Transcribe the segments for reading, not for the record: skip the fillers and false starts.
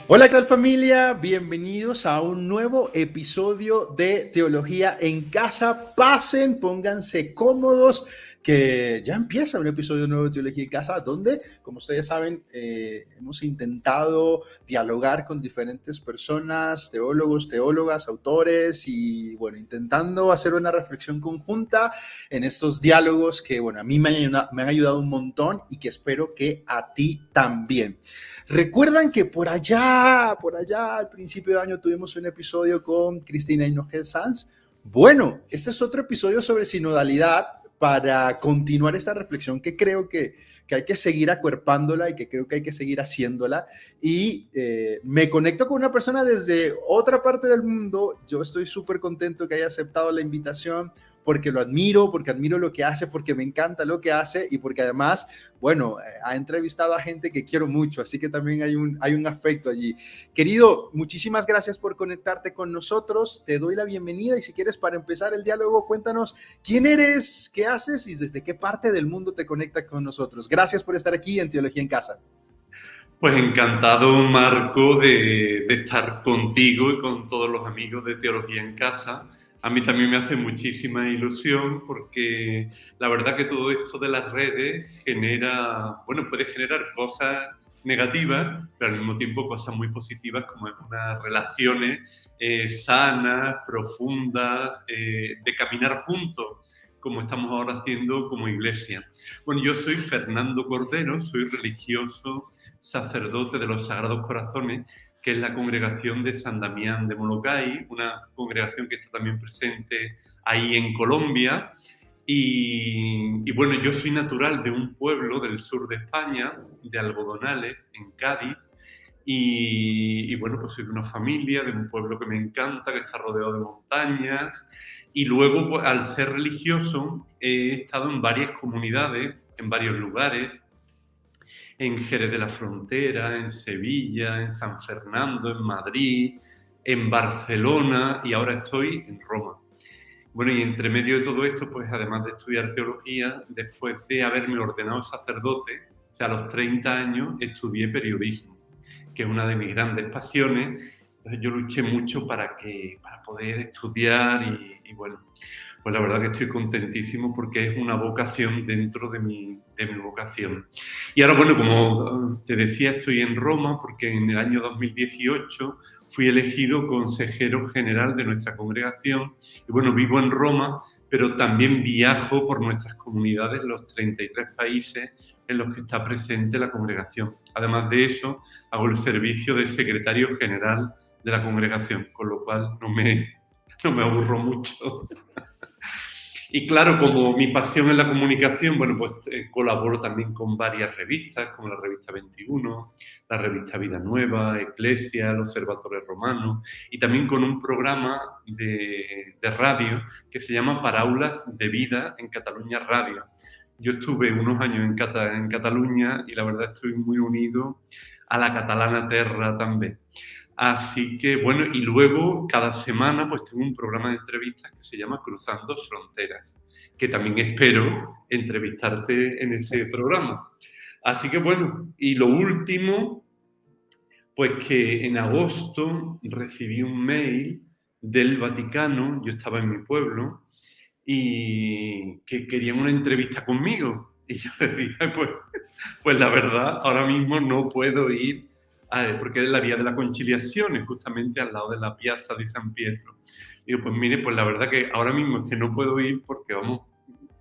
Hola, ¿qué tal familia? Bienvenidos a un nuevo episodio de Teología en Casa. Pasen, pónganse cómodos, que ya empieza un episodio nuevo de Teología en Casa, donde, como ustedes saben, hemos intentado dialogar con diferentes personas, teólogos, teólogas, autores, y bueno, intentando hacer una reflexión conjunta en estos diálogos que, bueno, a mí me han ayudado un montón y que espero que a ti también. Recuerdan que por allá al principio de año tuvimos un episodio con Cristina Hinojel Sanz. Bueno, este es otro episodio sobre sinodalidad para continuar esta reflexión que creo que hay que seguir acuerpándola y que creo que hay que seguir haciéndola. Y me conecto con una persona desde otra parte del mundo. Yo estoy súper contento que haya aceptado la invitación porque lo admiro, porque admiro lo que hace, porque me encanta lo que hace y porque además, bueno, ha entrevistado a gente que quiero mucho, así que también hay un afecto allí. Querido, muchísimas gracias por conectarte con nosotros, te doy la bienvenida y si quieres para empezar el diálogo, cuéntanos quién eres, qué haces y desde qué parte del mundo te conectas con nosotros. Gracias por estar aquí en Teología en Casa. Pues encantado, Marco, de estar contigo y con todos los amigos de Teología en Casa. A mí también me hace muchísima ilusión porque la verdad que todo esto de las redes puede generar cosas negativas, pero al mismo tiempo cosas muy positivas como es unas relaciones sanas, profundas, de caminar juntos, como estamos ahora haciendo como iglesia. Bueno, yo soy Fernando Cordero, soy religioso, sacerdote de los Sagrados Corazones, que es la congregación de San Damián de Molokai, una congregación que está también presente ahí en Colombia. Y bueno, yo soy natural de un pueblo del sur de España, de Algodonales, en Cádiz, y bueno, pues soy de una familia, de un pueblo que me encanta, que está rodeado de montañas, y luego, pues, al ser religioso, he estado en varias comunidades, en varios lugares, en Jerez de la Frontera, en Sevilla, en San Fernando, en Madrid, en Barcelona y ahora estoy en Roma. Bueno, y entre medio de todo esto, pues además de estudiar teología, después de haberme ordenado sacerdote, o sea, a los 30 años estudié periodismo, que es una de mis grandes pasiones. Entonces yo luché mucho para poder estudiar y bueno, pues la verdad que estoy contentísimo porque es una vocación dentro de mi vocación. Y ahora, bueno, como te decía, estoy en Roma porque en el año 2018 fui elegido consejero general de nuestra congregación. Y bueno, vivo en Roma, pero también viajo por nuestras comunidades, los 33 países en los que está presente la congregación. Además de eso, hago el servicio de secretario general de la congregación, con lo cual no me aburro mucho. Y claro, como mi pasión es la comunicación, bueno, pues colaboro también con varias revistas, como la revista 21, la revista Vida Nueva, Eclesia, el Observatorio Romano, y también con un programa de radio que se llama Paraulas de Vida en Cataluña Radio. Yo estuve unos años en Cataluña y la verdad estoy muy unido a la catalana terra también. Así que, bueno, y luego cada semana pues tengo un programa de entrevistas que se llama Cruzando Fronteras, que también espero entrevistarte en ese programa. Así que, bueno, y lo último, pues que en agosto recibí un mail del Vaticano, yo estaba en mi pueblo, y que querían una entrevista conmigo. Y yo les dije, pues la verdad, ahora mismo no puedo ir, porque es la Vía de la Conciliación, es justamente al lado de la Piazza di San Pietro. Y digo, pues mire, pues la verdad que ahora mismo es que no puedo ir porque, vamos,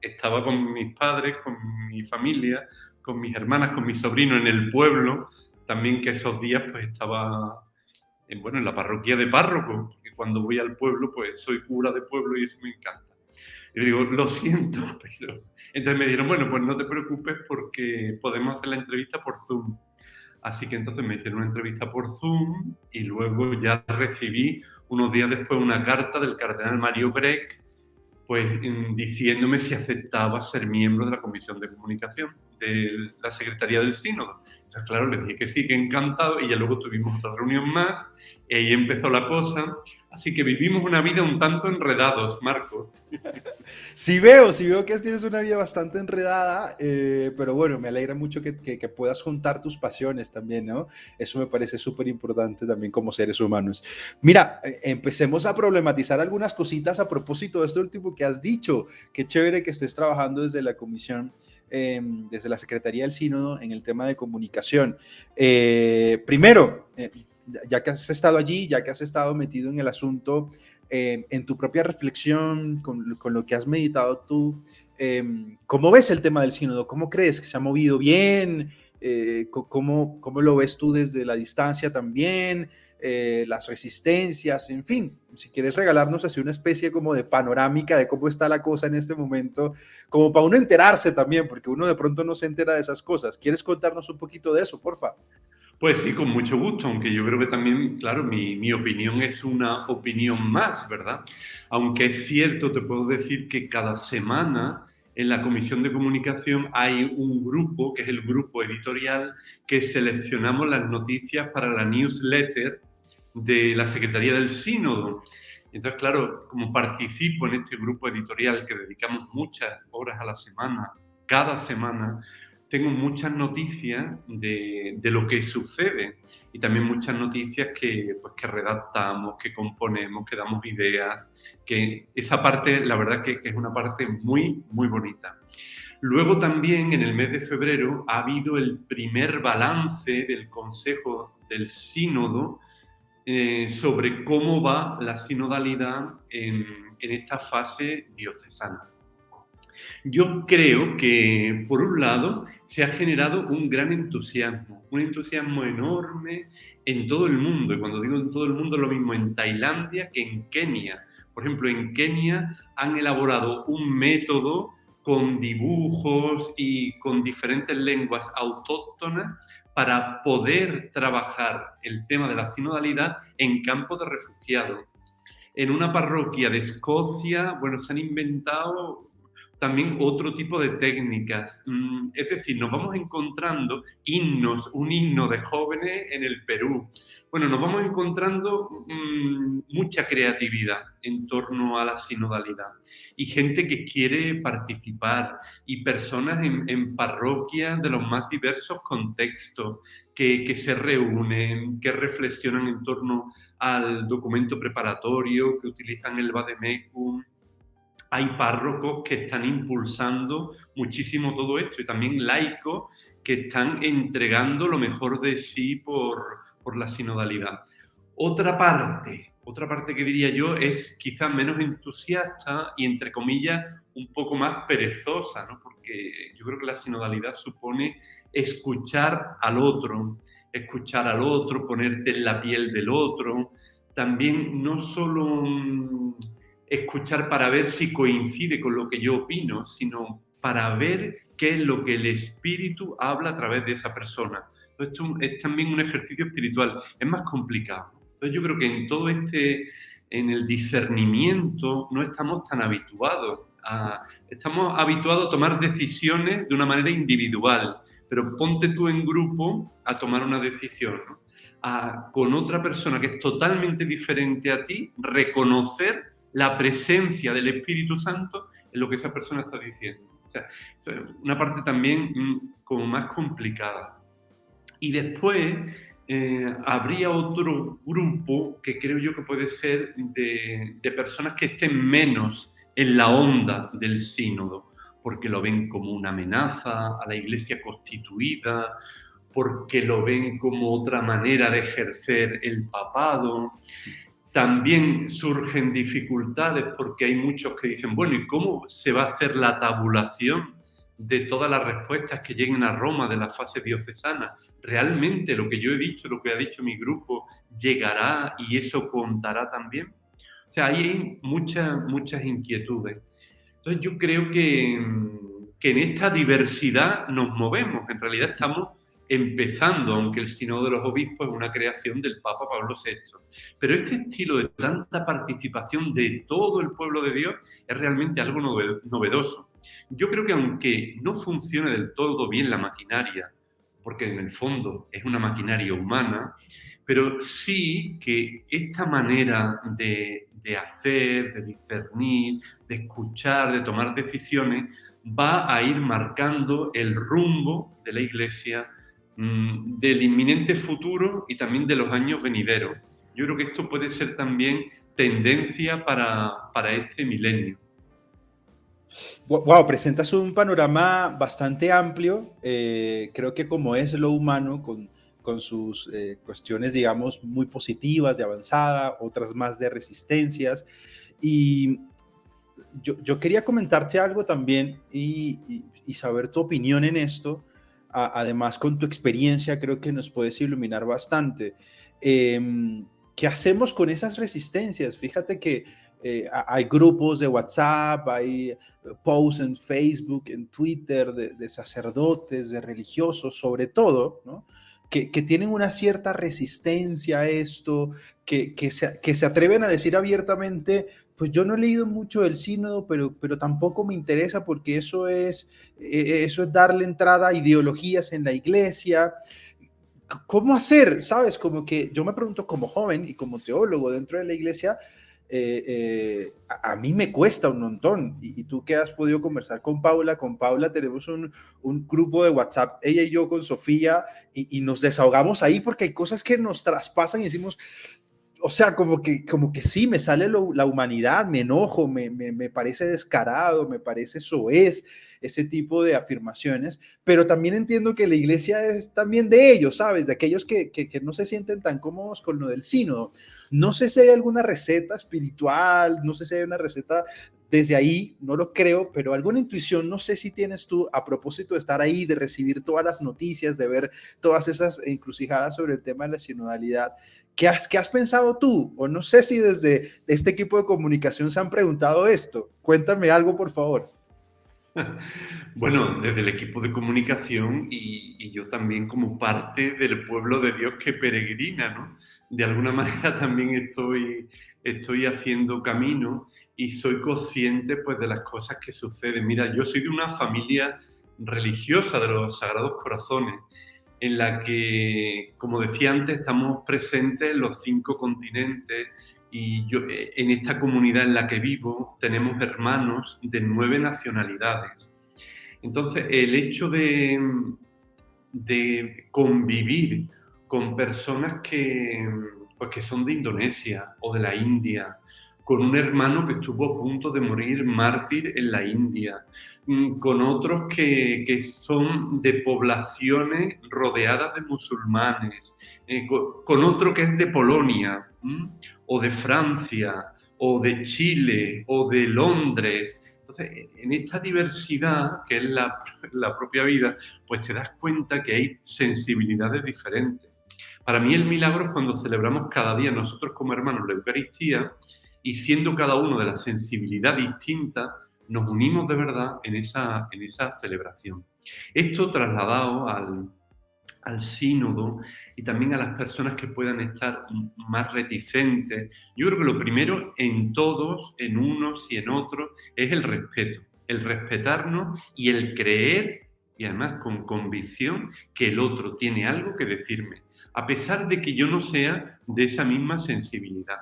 estaba con mis padres, con mi familia, con mis hermanas, con mi sobrino en el pueblo, también que esos días pues estaba en la parroquia de párroco, porque cuando voy al pueblo pues soy cura de pueblo y eso me encanta. Y le digo, lo siento, pero... Entonces me dijeron, bueno, pues no te preocupes porque podemos hacer la entrevista por Zoom. Así que entonces me hicieron una entrevista por Zoom y luego ya recibí unos días después una carta del cardenal Mario Breck, pues diciéndome si aceptaba ser miembro de la Comisión de Comunicación de la Secretaría del Sínodo. Entonces, claro, les dije que sí, que encantado, y ya luego tuvimos otra reunión más, y ahí empezó la cosa. Así que vivimos una vida un tanto enredados, Marcos. Sí veo que tienes una vida bastante enredada, pero bueno, me alegra mucho que puedas juntar tus pasiones también, ¿no? Eso me parece súper importante también como seres humanos. Mira, empecemos a problematizar algunas cositas a propósito de esto último que has dicho. Qué chévere que estés trabajando desde la comisión, desde la Secretaría del Sínodo en el tema de comunicación. Primero, ya que has estado allí, ya que has estado metido en el asunto, en tu propia reflexión, con lo que has meditado tú, ¿cómo ves el tema del sínodo? ¿Cómo crees que se ha movido bien? ¿Cómo lo ves tú desde la distancia también? Las resistencias, en fin, si quieres regalarnos así una especie como de panorámica de cómo está la cosa en este momento, como para uno enterarse también, porque uno de pronto no se entera de esas cosas. ¿Quieres contarnos un poquito de eso, porfa? Pues sí, con mucho gusto, aunque yo creo que también, claro, mi opinión es una opinión más, ¿verdad? Aunque es cierto, te puedo decir que cada semana en la Comisión de Comunicación hay un grupo, que es el grupo editorial, que seleccionamos las noticias para la newsletter de la Secretaría del Sínodo. Entonces, claro, como participo en este grupo editorial que dedicamos muchas horas a la semana, cada semana, tengo muchas noticias de lo que sucede y también muchas noticias que redactamos, que componemos, que damos ideas, que esa parte, la verdad que es una parte muy, muy bonita. Luego también en el mes de febrero ha habido el primer balance del Consejo del Sínodo sobre cómo va la sinodalidad en esta fase diocesana. Yo creo que, por un lado, se ha generado un gran un entusiasmo enorme en todo el mundo. Y cuando digo en todo el mundo, lo mismo en Tailandia que en Kenia. Por ejemplo, en Kenia han elaborado un método con dibujos y con diferentes lenguas autóctonas para poder trabajar el tema de la sinodalidad en campos de refugiados. En una parroquia de Escocia, bueno, se han inventado también otro tipo de técnicas. Es decir, nos vamos encontrando himnos, un himno de jóvenes en el Perú. Bueno, nos vamos encontrando mucha creatividad en torno a la sinodalidad y gente que quiere participar y personas en parroquias de los más diversos contextos que se reúnen, que reflexionan en torno al documento preparatorio, que utilizan el Vademecum. Hay párrocos que están impulsando muchísimo todo esto y también laicos que están entregando lo mejor de sí por la sinodalidad. Otra parte que diría yo es quizás menos entusiasta y, entre comillas, un poco más perezosa, ¿no? Porque yo creo que la sinodalidad supone escuchar al otro, ponerte en la piel del otro, también no solo escuchar para ver si coincide con lo que yo opino, sino para ver qué es lo que el espíritu habla a través de esa persona. Esto es también un ejercicio espiritual, es más complicado. Entonces yo creo que en el discernimiento no estamos tan habituados. Estamos habituados a tomar decisiones de una manera individual, pero ponte tú en grupo a tomar una decisión, ¿no? Con otra persona que es totalmente diferente a ti, reconocer la presencia del Espíritu Santo en lo que esa persona está diciendo. O sea, una parte también como más complicada. Y después habría otro grupo que creo yo que puede ser de personas que estén menos en la onda del sínodo, porque lo ven como una amenaza a la Iglesia constituida, porque lo ven como otra manera de ejercer el papado. También surgen dificultades porque hay muchos que dicen, bueno, ¿y cómo se va a hacer la tabulación de todas las respuestas que lleguen a Roma de la fase diocesana? ¿Realmente lo que yo he dicho, lo que ha dicho mi grupo, llegará y eso contará también? O sea, ahí hay muchas inquietudes. Entonces yo creo que en esta diversidad nos movemos. En realidad estamos empezando, aunque el Sínodo de los Obispos es una creación del Papa Pablo VI. Pero este estilo de tanta participación de todo el pueblo de Dios es realmente algo novedoso. Yo creo que aunque no funcione del todo bien la maquinaria, porque en el fondo es una maquinaria humana, pero sí que esta manera de hacer, de discernir, de escuchar, de tomar decisiones, va a ir marcando el rumbo de la Iglesia, del inminente futuro y también de los años venideros. Yo creo que esto puede ser también tendencia para este milenio. Wow, presentas un panorama bastante amplio. Creo que como es lo humano, con sus cuestiones, digamos, muy positivas, de avanzada, otras más de resistencias. Y yo quería comentarte algo también y saber tu opinión en esto. Además, con tu experiencia, creo que nos puedes iluminar bastante. ¿Qué hacemos con esas resistencias? Fíjate que hay grupos de WhatsApp, hay posts en Facebook, en Twitter de sacerdotes, de religiosos, sobre todo, ¿no? Que tienen una cierta resistencia a esto, que se atreven a decir abiertamente, pues yo no he leído mucho del sínodo, pero tampoco me interesa porque eso es darle entrada a ideologías en la iglesia. ¿Cómo hacer? ¿Sabes? Como que yo me pregunto como joven y como teólogo dentro de la iglesia, a mí me cuesta un montón. Y tú que has podido conversar con Paula tenemos un grupo de WhatsApp, ella y yo con Sofía, y nos desahogamos ahí porque hay cosas que nos traspasan y decimos, o sea, como que sí, me sale la humanidad, me enojo, me parece descarado, me parece soez ese tipo de afirmaciones, pero también entiendo que la iglesia es también de ellos, ¿sabes? De aquellos que no se sienten tan cómodos con lo del sínodo. No sé si hay alguna receta espiritual, no sé si hay una receta desde ahí, no lo creo, pero alguna intuición, no sé si tienes tú a propósito de estar ahí, de recibir todas las noticias, de ver todas esas encrucijadas sobre el tema de la sinodalidad. ¿Qué has pensado tú? O no sé si desde este equipo de comunicación se han preguntado esto. Cuéntame algo, por favor. Bueno, desde el equipo de comunicación y yo también como parte del pueblo de Dios que peregrina, ¿no? De alguna manera también estoy haciendo camino y soy consciente pues de las cosas que suceden. Mira, yo soy de una familia religiosa de los Sagrados Corazones, en la que, como decía antes, estamos presentes en los 5 continentes y yo, en esta comunidad en la que vivo tenemos hermanos de 9 nacionalidades. Entonces, el hecho de convivir con personas pues, que son de Indonesia o de la India, con un hermano que estuvo a punto de morir mártir en la India, con otros que son de poblaciones rodeadas de musulmanes, con otro que es de Polonia, o de Francia, o de Chile, o de Londres. Entonces, en esta diversidad, que es la propia vida, pues te das cuenta que hay sensibilidades diferentes. Para mí el milagro es cuando celebramos cada día nosotros como hermanos la Eucaristía y siendo cada uno de la sensibilidad distinta, nos unimos de verdad en esa celebración. Esto trasladado al sínodo y también a las personas que puedan estar más reticentes. Yo creo que lo primero en todos, en unos y en otros, es el respeto. El respetarnos y el creer, y además con convicción, que el otro tiene algo que decirme, a pesar de que yo no sea de esa misma sensibilidad.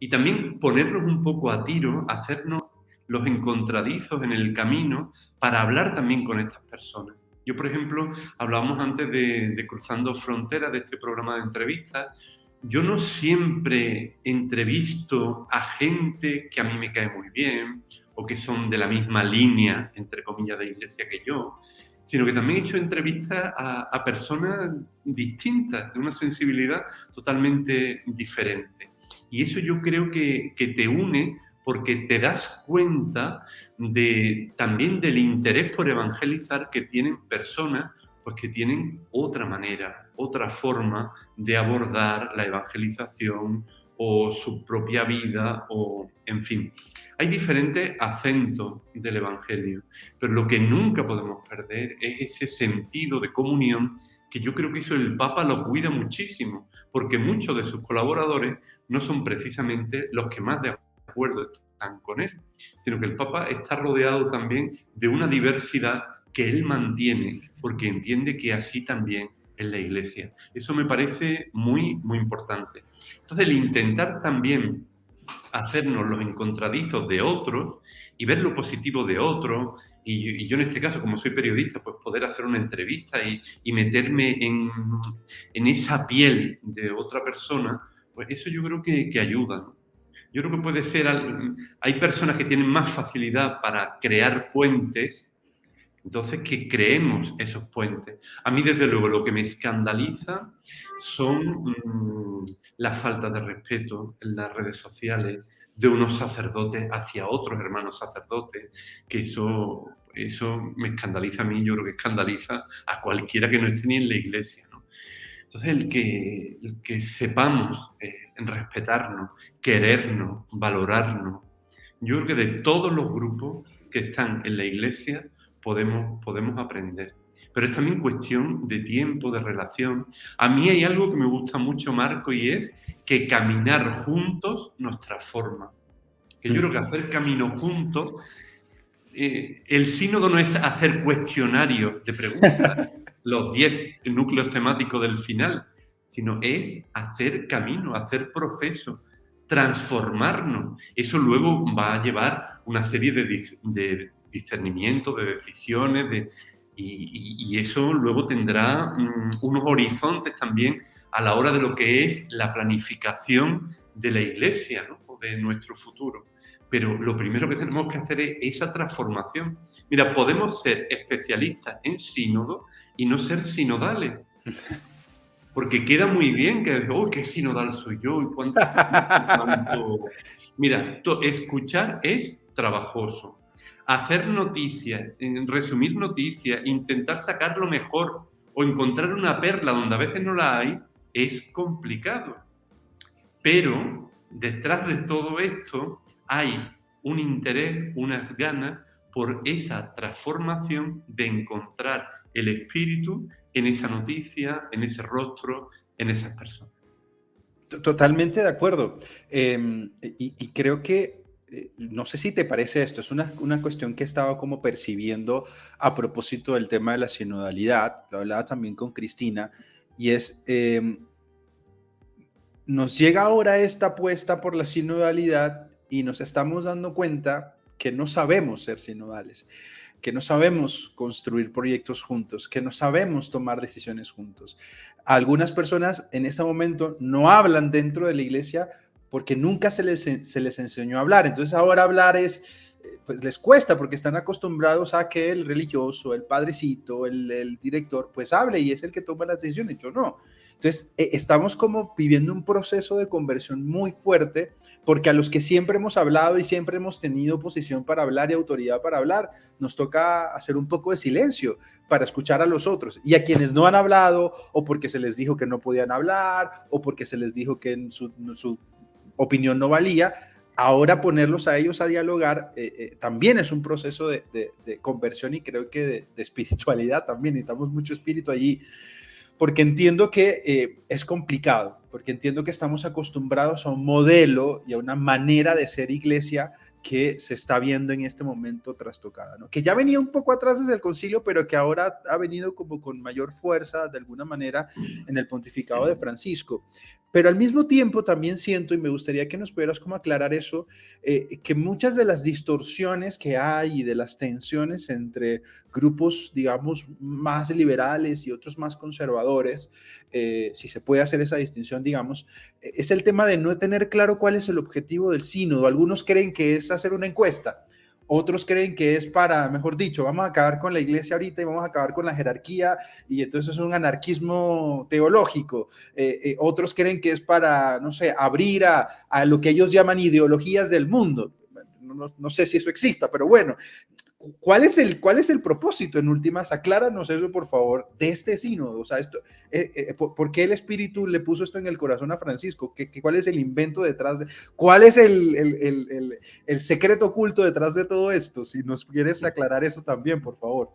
Y también ponernos un poco a tiro, hacernos los encontradizos en el camino para hablar también con estas personas. Yo, por ejemplo, hablábamos antes de Cruzando Fronteras, de este programa de entrevistas. Yo no siempre entrevisto a gente que a mí me cae muy bien o que son de la misma línea, entre comillas, de iglesia que yo, sino que también he hecho entrevistas a personas distintas, de una sensibilidad totalmente diferente. Y eso yo creo que te une porque te das cuenta también del interés por evangelizar que tienen personas pues que tienen otra manera, otra forma de abordar la evangelización o su propia vida, o en fin. Hay diferentes acentos del Evangelio, pero lo que nunca podemos perder es ese sentido de comunión que yo creo que eso el Papa lo cuida muchísimo, porque muchos de sus colaboradores no son precisamente los que más de acuerdo están están con él, sino que el Papa está rodeado también de una diversidad que él mantiene, porque entiende que así también es la Iglesia. Eso me parece muy, muy importante. Entonces, el intentar también hacernos los encontradizos de otros y ver lo positivo de otros, y yo en este caso, como soy periodista, pues poder hacer una entrevista y meterme en esa piel de otra persona, pues eso yo creo que ayuda, ¿no? Yo creo que puede ser, hay personas que tienen más facilidad para crear puentes, entonces que creemos esos puentes. A mí, desde luego, lo que me escandaliza son la falta de respeto en las redes sociales de unos sacerdotes hacia otros hermanos sacerdotes, que eso me escandaliza a mí, yo creo que escandaliza a cualquiera que no esté ni en la iglesia, ¿no? Entonces, el que sepamos respetarnos, querernos, valorarnos, yo creo que de todos los grupos que están en la iglesia podemos aprender. Pero es también cuestión de tiempo, de relación. A mí hay algo que me gusta mucho, Marco, y es que caminar juntos nos transforma. Que yo creo que hacer camino juntos, el sínodo no es hacer cuestionarios de preguntas, los 10 núcleos temáticos del final, sino es hacer camino, hacer proceso, transformarnos. Eso luego va a llevar una serie de discernimientos, de decisiones, y eso luego tendrá unos horizontes también a la hora de lo que es la planificación de la Iglesia, ¿no? O de nuestro futuro. Pero lo primero que tenemos que hacer es esa transformación. Mira, podemos ser especialistas en sínodo y no ser sinodales. Porque queda muy bien que oh, qué sinodal soy yo y cuánto. Mira, escuchar es trabajoso. Hacer noticias, resumir noticias, intentar sacar lo mejor o encontrar una perla donde a veces no la hay, es complicado. Pero detrás de todo esto hay un interés, unas ganas por esa transformación de encontrar el espíritu en esa noticia, en ese rostro, en esas personas. Totalmente de acuerdo. Y creo que, no sé si te parece esto, es una cuestión que he estado como percibiendo a propósito del tema de la sinodalidad, lo hablaba también con Cristina, y es, nos llega ahora esta apuesta por la sinodalidad y nos estamos dando cuenta que no sabemos ser sinodales, que no sabemos construir proyectos juntos, que no sabemos tomar decisiones juntos. Algunas personas en este momento no hablan dentro de la iglesia porque nunca se les enseñó a hablar. Entonces ahora hablar pues les cuesta porque están acostumbrados a que el religioso, el padrecito, el director, pues hable y es el que toma las decisiones. Yo no. Entonces, estamos como viviendo un proceso de conversión muy fuerte porque a los que siempre hemos hablado y siempre hemos tenido posición para hablar y autoridad para hablar, nos toca hacer un poco de silencio para escuchar a los otros. Y a quienes no han hablado o porque se les dijo que no podían hablar o porque se les dijo que su opinión no valía, ahora ponerlos a ellos a dialogar también es un proceso de conversión y creo que de espiritualidad también. Necesitamos mucho espíritu allí. Porque entiendo que es complicado, porque entiendo que estamos acostumbrados a un modelo y a una manera de ser iglesia que se está viendo en este momento trastocada, ¿no? Que ya venía un poco atrás desde el concilio, pero que ahora ha venido como con mayor fuerza, de alguna manera, en el pontificado de Francisco. Pero al mismo tiempo también siento, y me gustaría que nos pudieras como aclarar eso, que muchas de las distorsiones que hay y de las tensiones entre grupos, digamos, más liberales y otros más conservadores, si se puede hacer esa distinción, digamos, es el tema de no tener claro cuál es el objetivo del sínodo. Algunos creen que es hacer una encuesta. Otros creen que es para, mejor dicho, vamos a acabar con la iglesia ahorita y vamos a acabar con la jerarquía y entonces es un anarquismo teológico. Otros creen que es para, no sé, abrir a lo que ellos llaman ideologías del mundo. No sé si eso exista, pero bueno. ¿Cuál es el propósito en últimas? Acláranos eso, por favor, de este sínodo. O sea, ¿por qué el Espíritu le puso esto en el corazón a Francisco? ¿Cuál es el invento detrás de? ¿Cuál es el secreto oculto detrás de todo esto? Si nos quieres aclarar eso también, por favor.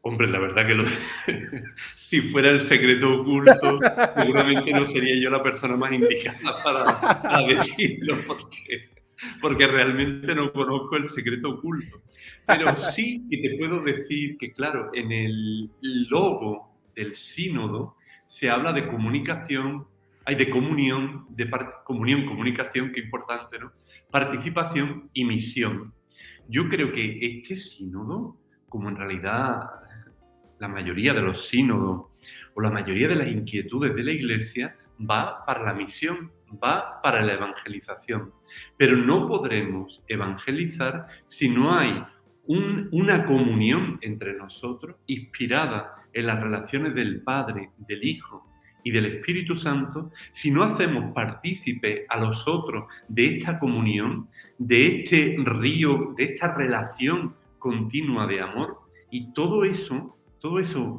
Hombre, la verdad que si fuera el secreto oculto, seguramente no sería yo la persona más indicada para decirlo, porque porque realmente no conozco el secreto oculto. Pero sí que te puedo decir que, claro, en el logo del sínodo se habla de comunicación, hay de comunión, comunión, comunicación, qué importante, ¿no? Participación y misión. Yo creo que este sínodo, como en realidad la mayoría de los sínodos o la mayoría de las inquietudes de la Iglesia, va para la misión, va para la evangelización. Pero no podremos evangelizar si no hay una comunión entre nosotros inspirada en las relaciones del Padre, del Hijo y del Espíritu Santo, si no hacemos partícipe a los otros de esta comunión, de este río, de esta relación continua de amor. Y todo eso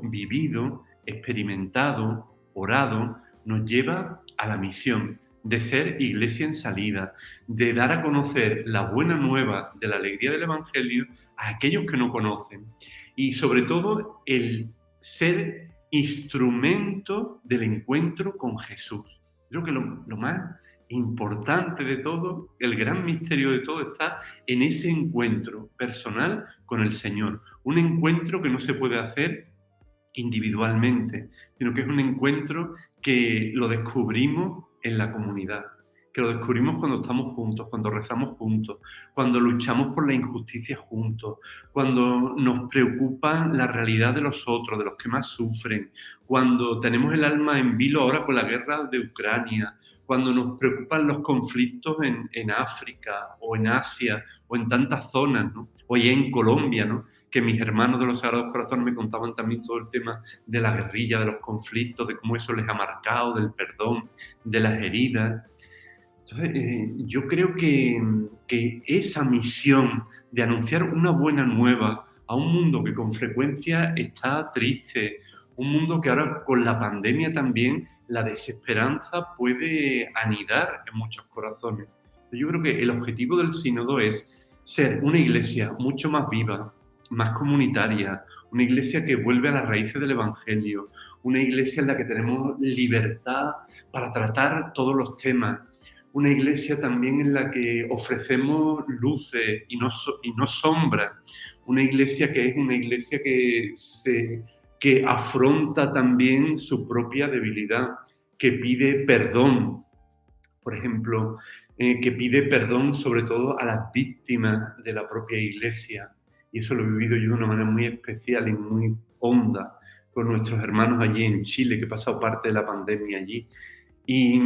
vivido, experimentado, orado, nos lleva a la misión de ser iglesia en salida, de dar a conocer la buena nueva de la alegría del Evangelio a aquellos que no conocen. Y sobre todo el ser instrumento del encuentro con Jesús. Creo que lo más importante de todo, el gran misterio de todo está en ese encuentro personal con el Señor. Un encuentro que no se puede hacer individualmente, sino que es un encuentro que lo descubrimos en la comunidad, que lo descubrimos cuando estamos juntos, cuando rezamos juntos, cuando luchamos por la injusticia juntos, cuando nos preocupa la realidad de los otros, de los que más sufren, cuando tenemos el alma en vilo ahora con la guerra de Ucrania, cuando nos preocupan los conflictos en África o en Asia o en tantas zonas, ¿no? O ya en Colombia, ¿no? Que mis hermanos de los Sagrados Corazones me contaban también todo el tema de la guerrilla, de los conflictos, de cómo eso les ha marcado, del perdón, de las heridas. Entonces, yo creo que esa misión de anunciar una buena nueva a un mundo que con frecuencia está triste, un mundo que ahora con la pandemia también la desesperanza puede anidar en muchos corazones. Yo creo que el objetivo del sínodo es ser una iglesia mucho más viva, más comunitaria, una iglesia que vuelve a las raíces del Evangelio, una iglesia en la que tenemos libertad para tratar todos los temas, una iglesia también en la que ofrecemos luces y no sombras, una iglesia que es una iglesia que afronta también su propia debilidad, que pide perdón, por ejemplo, que pide perdón sobre todo a las víctimas de la propia iglesia. Y eso lo he vivido yo de una manera muy especial y muy honda con nuestros hermanos allí en Chile, que he pasado parte de la pandemia allí. Y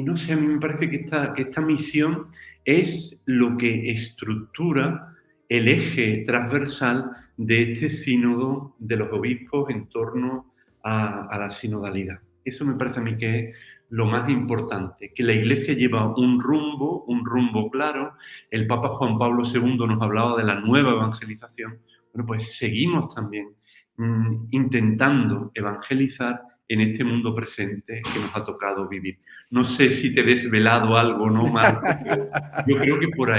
no sé, a mí me parece que esta misión es lo que estructura el eje transversal de este sínodo de los obispos en torno a la sinodalidad. Eso me parece a mí que es lo más importante, que la Iglesia lleva un rumbo claro. El Papa Juan Pablo II nos hablaba de la nueva evangelización. Bueno, pues seguimos también intentando evangelizar en este mundo presente que nos ha tocado vivir. No sé si te he desvelado algo, ¿no, Marco? Pero yo creo que por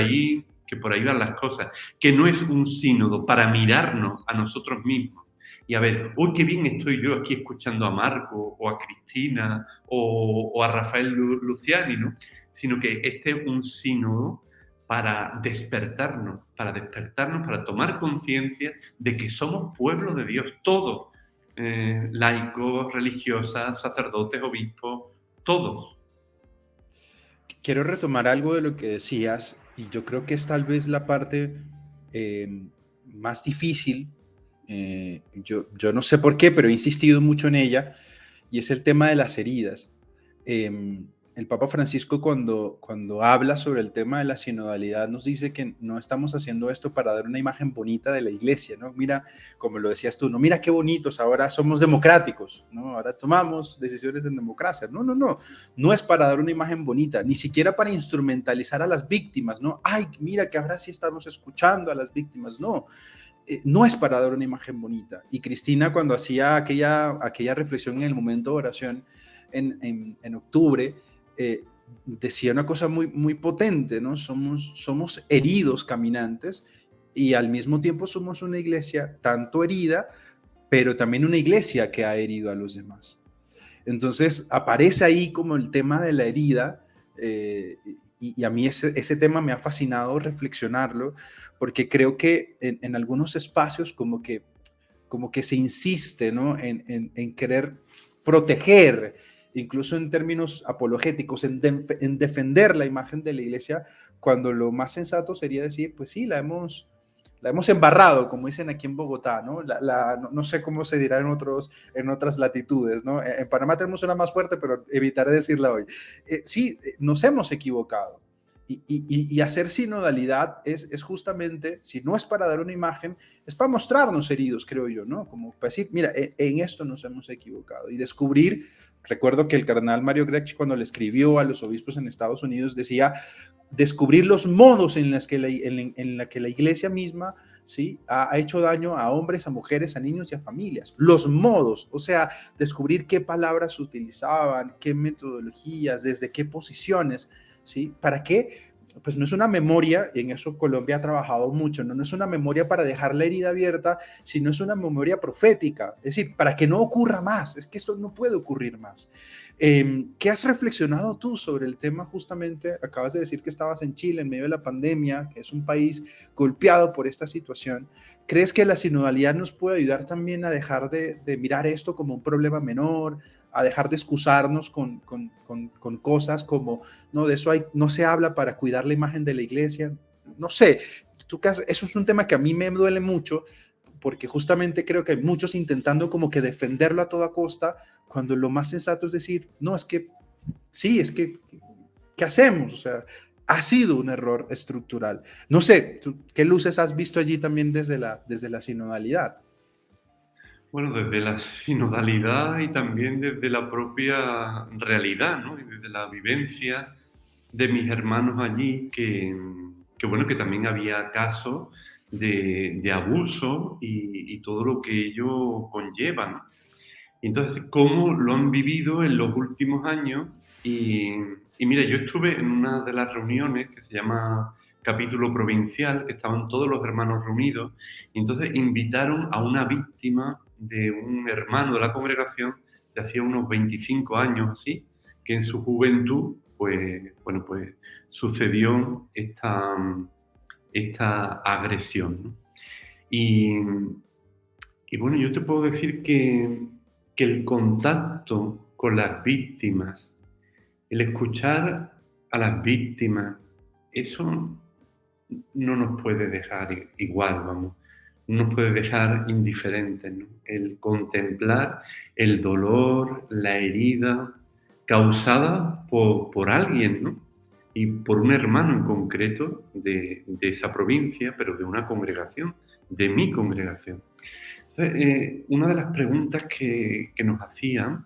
ahí van las cosas. Que no es un sínodo para mirarnos a nosotros mismos y a ver, uy, qué bien estoy yo aquí escuchando a Marco o a Cristina o a Rafael Luciani, ¿no? Sino que este es un sínodo para despertarnos, para tomar conciencia de que somos pueblo de Dios, todos, laicos, religiosas, sacerdotes, obispos, todos. Quiero retomar algo de lo que decías, y yo creo que es tal vez la parte más difícil. Yo no sé por qué, pero he insistido mucho en ella, y es el tema de las heridas. El Papa Francisco cuando habla sobre el tema de la sinodalidad nos dice que no estamos haciendo esto para dar una imagen bonita de la iglesia, ¿no? Mira, como lo decías tú, no, mira qué bonitos, ahora somos democráticos, ¿no? Ahora tomamos decisiones en democracia. No es para dar una imagen bonita, ni siquiera para instrumentalizar a las víctimas, ¿no? Ay, mira que ahora sí estamos escuchando a las víctimas, no es para dar una imagen bonita. Y Cristina, cuando hacía aquella reflexión en el momento de oración en octubre, decía una cosa muy, muy potente, ¿no? Somos heridos caminantes y al mismo tiempo somos una iglesia tanto herida, pero también una iglesia que ha herido a los demás. Entonces aparece ahí como el tema de la herida, y a mí ese tema me ha fascinado reflexionarlo, porque creo que en algunos espacios como que se insiste, ¿no? En querer proteger, incluso en términos apologéticos, en defender la imagen de la iglesia, cuando lo más sensato sería decir, pues sí, la hemos embarrado, como dicen aquí en Bogotá, ¿no? No sé cómo se dirá en otras latitudes, ¿no? En Panamá tenemos una más fuerte, pero evitaré decirla hoy. Sí, nos hemos equivocado. Y hacer sinodalidad es justamente, si no es para dar una imagen, es para mostrarnos heridos, creo yo, ¿no? Como para decir, mira, en esto nos hemos equivocado. Y descubrir, recuerdo que el cardenal Mario Grecci, cuando le escribió a los obispos en Estados Unidos, decía, descubrir los modos en los que en la que la iglesia misma, ¿sí? Ha hecho daño a hombres, a mujeres, a niños y a familias. Los modos, o sea, descubrir qué palabras utilizaban, qué metodologías, desde qué posiciones, ¿sí? ¿Para qué? Pues no es una memoria, y en eso Colombia ha trabajado mucho, ¿no? No es una memoria para dejar la herida abierta, sino es una memoria profética, es decir, para que no ocurra más, es que esto no puede ocurrir más. ¿Qué has reflexionado tú sobre el tema justamente? Acabas de decir que estabas en Chile en medio de la pandemia, que es un país golpeado por esta situación. ¿Crees que la sinodalidad nos puede ayudar también a dejar de mirar esto como un problema menor, a dejar de excusarnos con cosas como, no, de eso no se habla para cuidar la imagen de la iglesia? No sé, eso es un tema que a mí me duele mucho, porque justamente creo que hay muchos intentando como que defenderlo a toda costa, cuando lo más sensato es decir, no, es que, sí, es que, ¿qué hacemos? O sea, ha sido un error estructural. No sé, ¿qué luces has visto allí también desde la sinodalidad? Bueno, desde la sinodalidad y también desde la propia realidad, ¿no? Y desde la vivencia de mis hermanos allí, bueno, que también había casos de abuso y todo lo que ello conlleva, ¿no? Y entonces, ¿cómo lo han vivido en los últimos años? Y mira, yo estuve en una de las reuniones que se llama capítulo provincial, que estaban todos los hermanos reunidos, y entonces invitaron a una víctima de un hermano de la congregación de hacía unos 25 años así, que en su juventud, pues, bueno, pues sucedió esta agresión, ¿no? Y, y bueno, yo te puedo decir que el contacto con las víctimas, el escuchar a las víctimas, eso no nos puede dejar igual, vamos, no nos puede dejar indiferentes, ¿no? El contemplar el dolor, la herida causada por alguien, ¿no? Y por un hermano en concreto de esa provincia, pero de una congregación, de mi congregación. Entonces, una de las preguntas que nos hacían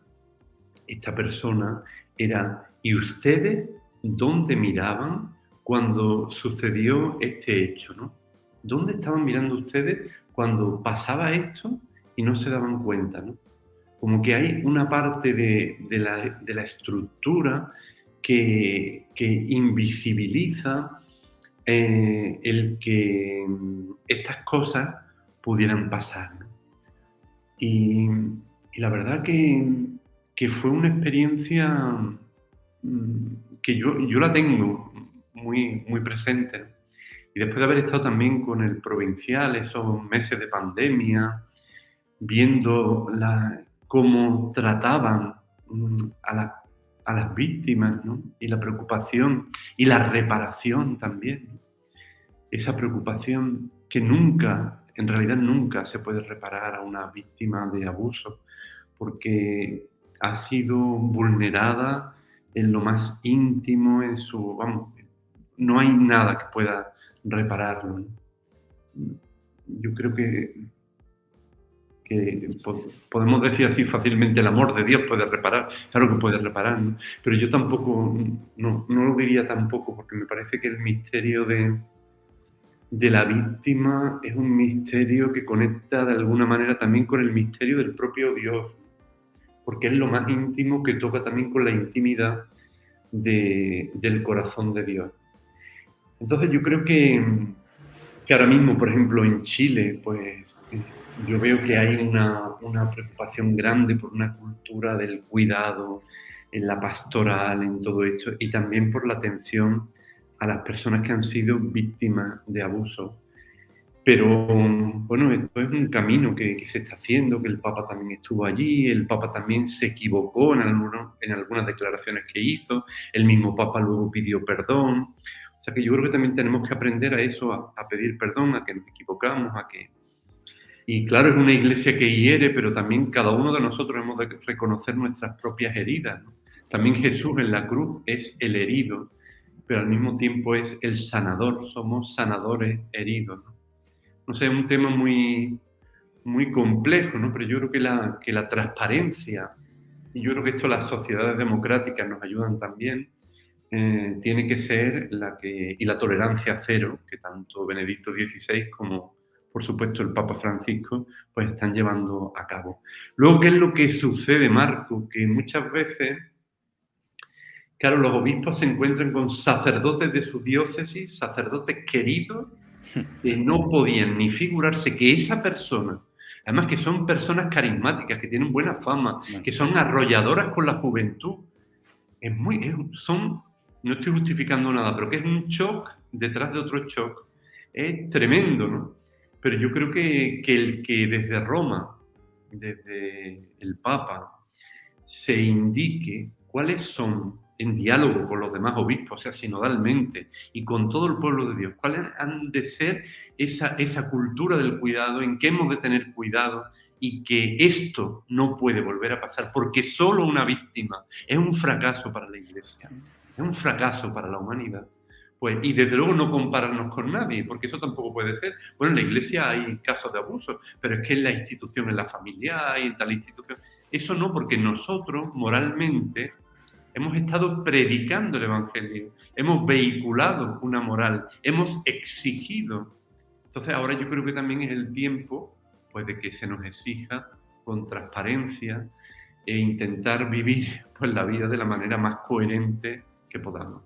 esta persona era, ¿y ustedes dónde miraban cuando sucedió este hecho, ¿no? ¿Dónde estaban mirando ustedes cuando pasaba esto y no se daban cuenta, ¿no? Como que hay una parte de la estructura que invisibiliza el que estas cosas pudieran pasar, ¿no? Y, y la verdad que fue una experiencia que yo la tengo muy, muy presente, ¿no? Y después de haber estado también con el provincial, esos meses de pandemia, viendo cómo trataban a las víctimas, ¿no? Y la preocupación y la reparación también, ¿no? Esa preocupación que nunca, en realidad nunca se puede reparar a una víctima de abuso, porque ha sido vulnerada en lo más íntimo, vamos, no hay nada que pueda repararlo, ¿no? Yo creo que podemos decir así fácilmente, el amor de Dios puede reparar, claro que puede reparar, ¿no? Pero yo tampoco, no lo diría tampoco, porque me parece que el misterio de la víctima es un misterio que conecta de alguna manera también con el misterio del propio Dios, porque es lo más íntimo, que toca también con la intimidad del corazón de Dios. Entonces yo creo que ahora mismo, por ejemplo, en Chile, pues yo veo que hay una preocupación grande por una cultura del cuidado, en la pastoral, en todo esto, y también por la atención a las personas que han sido víctimas de abuso. Pero bueno, esto es un camino que se está haciendo, que el Papa también estuvo allí, el Papa también se equivocó en algunas declaraciones que hizo, el mismo Papa luego pidió perdón. O sea que yo creo que también tenemos que aprender a eso, a pedir perdón, a que nos equivocamos, a que... Y claro, es una iglesia que hiere, pero también cada uno de nosotros hemos de reconocer nuestras propias heridas, ¿no? También Jesús en la cruz es el herido, pero al mismo tiempo es el sanador, somos sanadores heridos, ¿no? No sé, es un tema muy, muy complejo, ¿no? Pero yo creo que la transparencia, y yo creo que esto las sociedades democráticas nos ayudan también, tiene que ser y la tolerancia cero, que tanto Benedicto XVI como, por supuesto, el Papa Francisco, pues están llevando a cabo. Luego, ¿qué es lo que sucede, Marco? Que muchas veces, claro, los obispos se encuentran con sacerdotes de su diócesis, sacerdotes queridos, que no podían ni figurarse que esa persona, además que son personas carismáticas, que tienen buena fama, que son arrolladoras con la juventud, no estoy justificando nada, pero que es un shock detrás de otro shock, es tremendo, ¿no? Pero yo creo que el que desde Roma, desde el Papa, se indique cuáles son, en diálogo con los demás obispos, o sea, sinodalmente, y con todo el pueblo de Dios, cuáles han de ser esa cultura del cuidado, en qué hemos de tener cuidado, y que esto no puede volver a pasar, porque solo una víctima es un fracaso para la Iglesia, es un fracaso para la humanidad. Pues, y desde luego no compararnos con nadie, porque eso tampoco puede ser. Bueno, en la Iglesia hay casos de abuso, pero es que en la institución, en la familia, hay en tal institución. Eso no, porque nosotros moralmente hemos estado predicando el Evangelio, hemos vehiculado una moral, hemos exigido. Entonces ahora yo creo que también es el tiempo, pues, de que se nos exija con transparencia e intentar vivir, pues, la vida de la manera más coherente que podamos.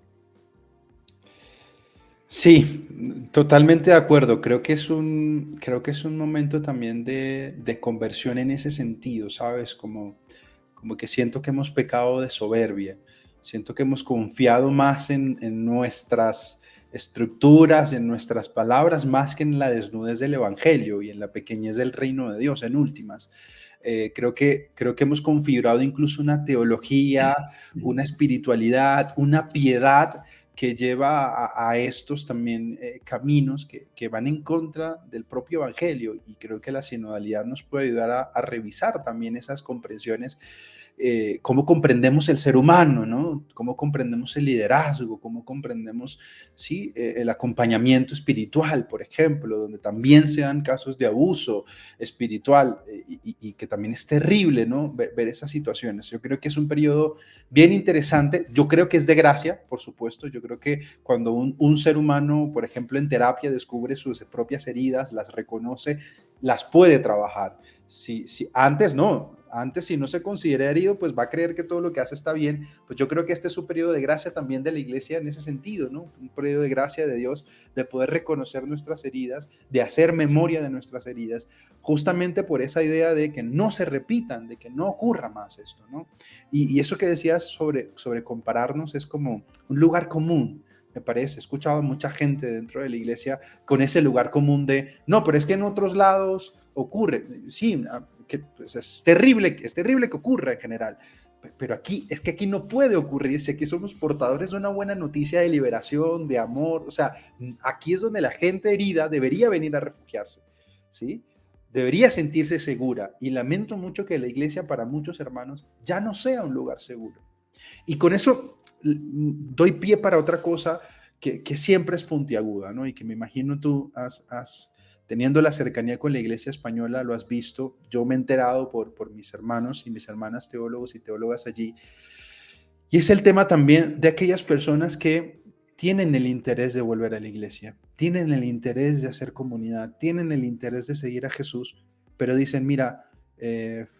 Sí, totalmente de acuerdo. Creo que es un momento también de conversión en ese sentido, ¿sabes? Como que siento que hemos pecado de soberbia, siento que hemos confiado más en nuestras estructuras, en nuestras palabras, más que en la desnudez del Evangelio y en la pequeñez del reino de Dios, en últimas. Creo que hemos configurado incluso una teología, una espiritualidad, una piedad que lleva a estos también caminos que van en contra del propio Evangelio, y creo que la sinodalidad nos puede ayudar a revisar también esas comprensiones, cómo comprendemos el ser humano, ¿no? Cómo comprendemos el liderazgo, cómo comprendemos, sí, el acompañamiento espiritual, por ejemplo, donde también se dan casos de abuso espiritual, y que también es terrible, ¿no? Ver esas situaciones. Yo creo que es un periodo bien interesante. Yo creo que es de gracia, por supuesto. Yo creo que cuando un ser humano, por ejemplo, en terapia descubre sus propias heridas, las reconoce, las puede trabajar. Antes no, antes si no se considera herido, pues va a creer que todo lo que hace está bien. Pues yo creo que este es un periodo de gracia también de la iglesia en ese sentido, ¿no? Un periodo de gracia de Dios, de poder reconocer nuestras heridas, de hacer memoria de nuestras heridas, justamente por esa idea de que no se repitan, de que no ocurra más esto, ¿no? Y eso que decías sobre compararnos es como un lugar común, me parece. He escuchado a mucha gente dentro de la iglesia con ese lugar común de, no, pero es que en otros lados ocurre. Sí, que, pues, es terrible que ocurra en general, pero aquí, es que aquí no puede ocurrir, si aquí somos portadores de una buena noticia de liberación, de amor, o sea, aquí es donde la gente herida debería venir a refugiarse, ¿sí? Debería sentirse segura, y lamento mucho que la iglesia para muchos hermanos ya no sea un lugar seguro. Y con eso doy pie para otra cosa que siempre es puntiaguda, ¿no? Y que me imagino tú teniendo la cercanía con la iglesia española, lo has visto. Yo me he enterado por mis hermanos y mis hermanas teólogos y teólogas allí. Y es el tema también de aquellas personas que tienen el interés de volver a la iglesia, tienen el interés de hacer comunidad, tienen el interés de seguir a Jesús, pero dicen, mira,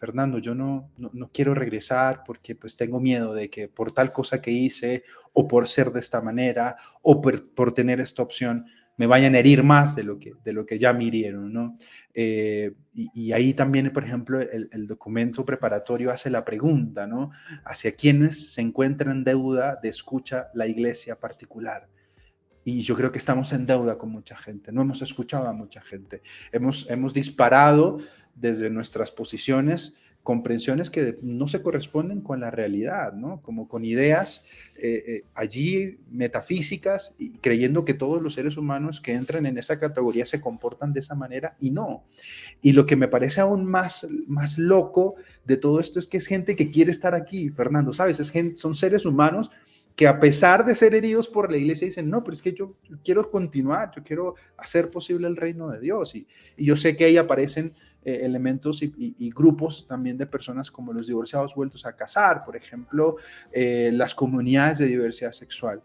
Fernando, yo no quiero regresar porque pues tengo miedo de que por tal cosa que hice, o por ser de esta manera, o por tener esta opción, me vayan a herir más de lo que ya me hirieron, ¿no? Y ahí también, por ejemplo, el documento preparatorio hace la pregunta, ¿no? ¿Hacia quienes se encuentran en deuda de escucha la iglesia particular? Y yo creo que estamos en deuda con mucha gente, no hemos escuchado a mucha gente. Hemos disparado desde nuestras posiciones comprensiones que no se corresponden con la realidad, ¿no? Como con ideas allí metafísicas, y creyendo que todos los seres humanos que entran en esa categoría se comportan de esa manera, y no. Y lo que me parece aún más loco de todo esto es que es gente que quiere estar aquí, Fernando, ¿sabes? Son seres humanos que, a pesar de ser heridos por la iglesia, dicen, no, pero es que yo quiero continuar, yo quiero hacer posible el reino de Dios. Y yo sé que ahí aparecen elementos y grupos también de personas como los divorciados vueltos a casar, por ejemplo, las comunidades de diversidad sexual.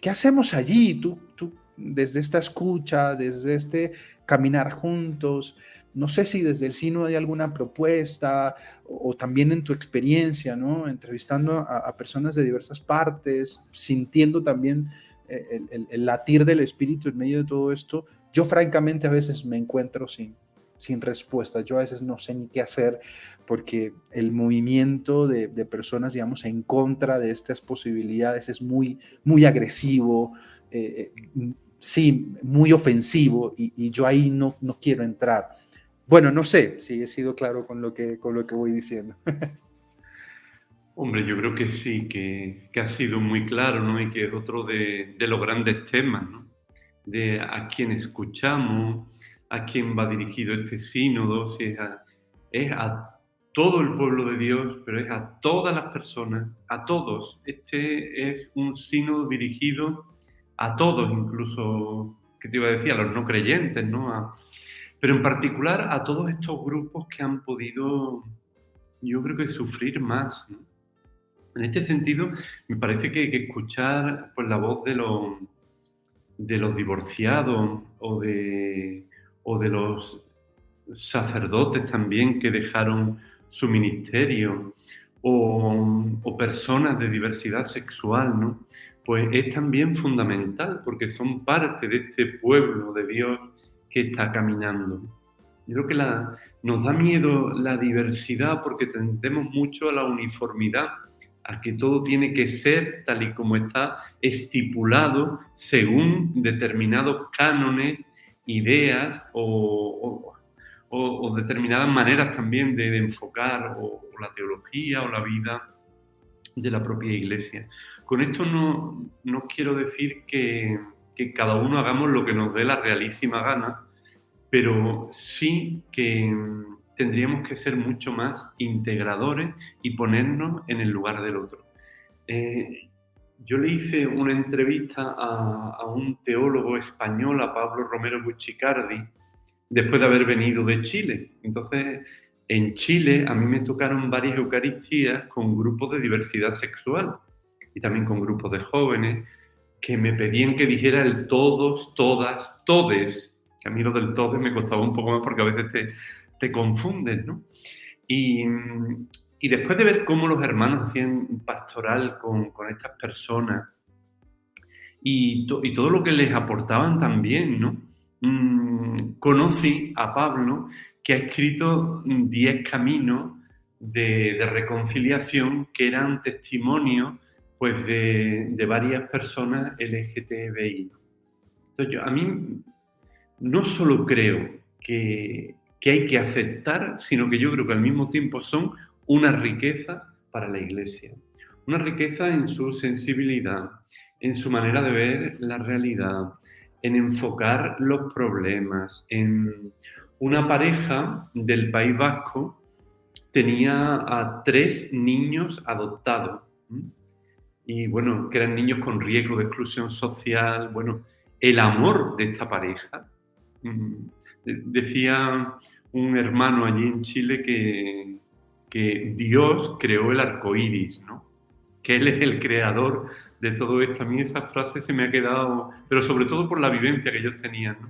¿Qué hacemos allí? Tú, desde esta escucha, desde este caminar juntos, no sé si desde el Sino hay alguna propuesta, o también en tu experiencia, ¿no? Entrevistando a personas de diversas partes, sintiendo también el latir del espíritu en medio de todo esto. Yo francamente a veces me encuentro sin respuestas. Yo a veces no sé ni qué hacer, porque el movimiento de personas, digamos, en contra de estas posibilidades es muy agresivo, sí, muy ofensivo, y yo ahí no quiero entrar. Bueno, no sé si he sido claro con lo que voy diciendo. Hombre, yo creo que sí, que ha sido muy claro, ¿no? Y que es otro de los grandes temas, ¿no? De a quién escuchamos, a quién va dirigido este sínodo, si es a todo el pueblo de Dios, pero es a todas las personas, a todos. Este es un sínodo dirigido a todos, incluso, ¿qué te iba a decir? A los no creyentes, ¿no? Pero en particular a todos estos grupos que han podido, yo creo que sufrir más, ¿no? En este sentido, me parece que escuchar, pues, la voz de los divorciados o de los sacerdotes también que dejaron su ministerio, o personas de diversidad sexual, ¿no? Pues es también fundamental, porque son parte de este pueblo de Dios que está caminando. Yo creo que nos da miedo la diversidad porque tendemos mucho a la uniformidad, a que todo tiene que ser tal y como está estipulado según determinados cánones, ideas o determinadas maneras también de enfocar o la teología o la vida de la propia Iglesia. Con esto no quiero decir que cada uno hagamos lo que nos dé la realísima gana, pero sí que tendríamos que ser mucho más integradores y ponernos en el lugar del otro. Yo le hice una entrevista a un teólogo español, a Pablo Romero Guccicardi, después de haber venido de Chile. Entonces, en Chile a mí me tocaron varias Eucaristías con grupos de diversidad sexual y también con grupos de jóvenes que me pedían que dijera el todos, todas, todes, que a mí lo del todes me costaba un poco más porque a veces te confundes, ¿no? Y, y después de ver cómo los hermanos hacían pastoral con estas personas y todo lo que les aportaban también, ¿no? Conocí a Pablo, que ha escrito 10 caminos de reconciliación que eran testimonios, pues, de varias personas LGTBI. Entonces, a mí no solo creo que hay que aceptar, sino que yo creo que al mismo tiempo son una riqueza para la Iglesia. Una riqueza en su sensibilidad, en su manera de ver la realidad, en enfocar los problemas. En una pareja del País Vasco tenía a 3 niños adoptados. Y bueno, que eran niños con riesgo de exclusión social. Bueno, el amor de esta pareja. Decía un hermano allí en Chile que Dios creó el arco iris, ¿no? Que Él es el creador de todo esto. A mí esa frase se me ha quedado, pero sobre todo por la vivencia que ellos tenían, ¿no?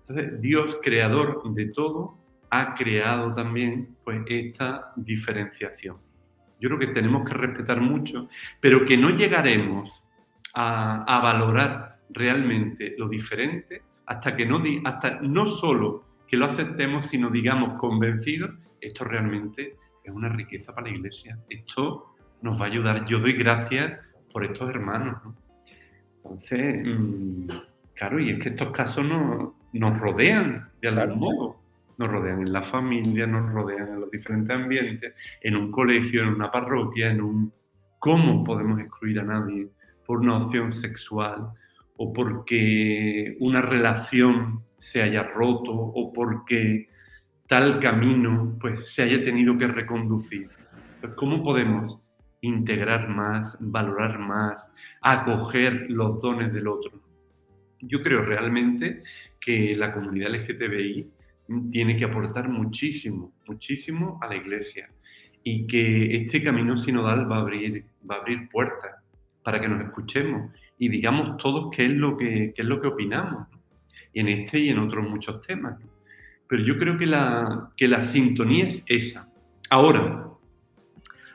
Entonces, Dios, creador de todo, ha creado también, pues, esta diferenciación. Yo creo que tenemos que respetar mucho, pero que no llegaremos a valorar realmente lo diferente hasta no solo que lo aceptemos, sino digamos convencidos, esto realmente es una riqueza para la Iglesia. Esto nos va a ayudar. Yo doy gracias por estos hermanos, ¿no? Entonces, claro, y es que estos casos nos rodean de algún Claro. modo. Nos rodean en la familia, nos rodean en los diferentes ambientes, en un colegio, en una parroquia, ¿Cómo podemos excluir a nadie por una opción sexual o porque una relación se haya roto o porque tal camino pues se haya tenido que reconducir? Pues, ¿cómo podemos integrar más, valorar más, acoger los dones del otro? Yo creo realmente que la comunidad LGTBI tiene que aportar muchísimo, muchísimo a la Iglesia y que este camino sinodal va a abrir puertas para que nos escuchemos y digamos todos qué es lo que opinamos, ¿no? Y en este y en otros muchos temas, ¿no? Pero yo creo que la sintonía es esa. Ahora,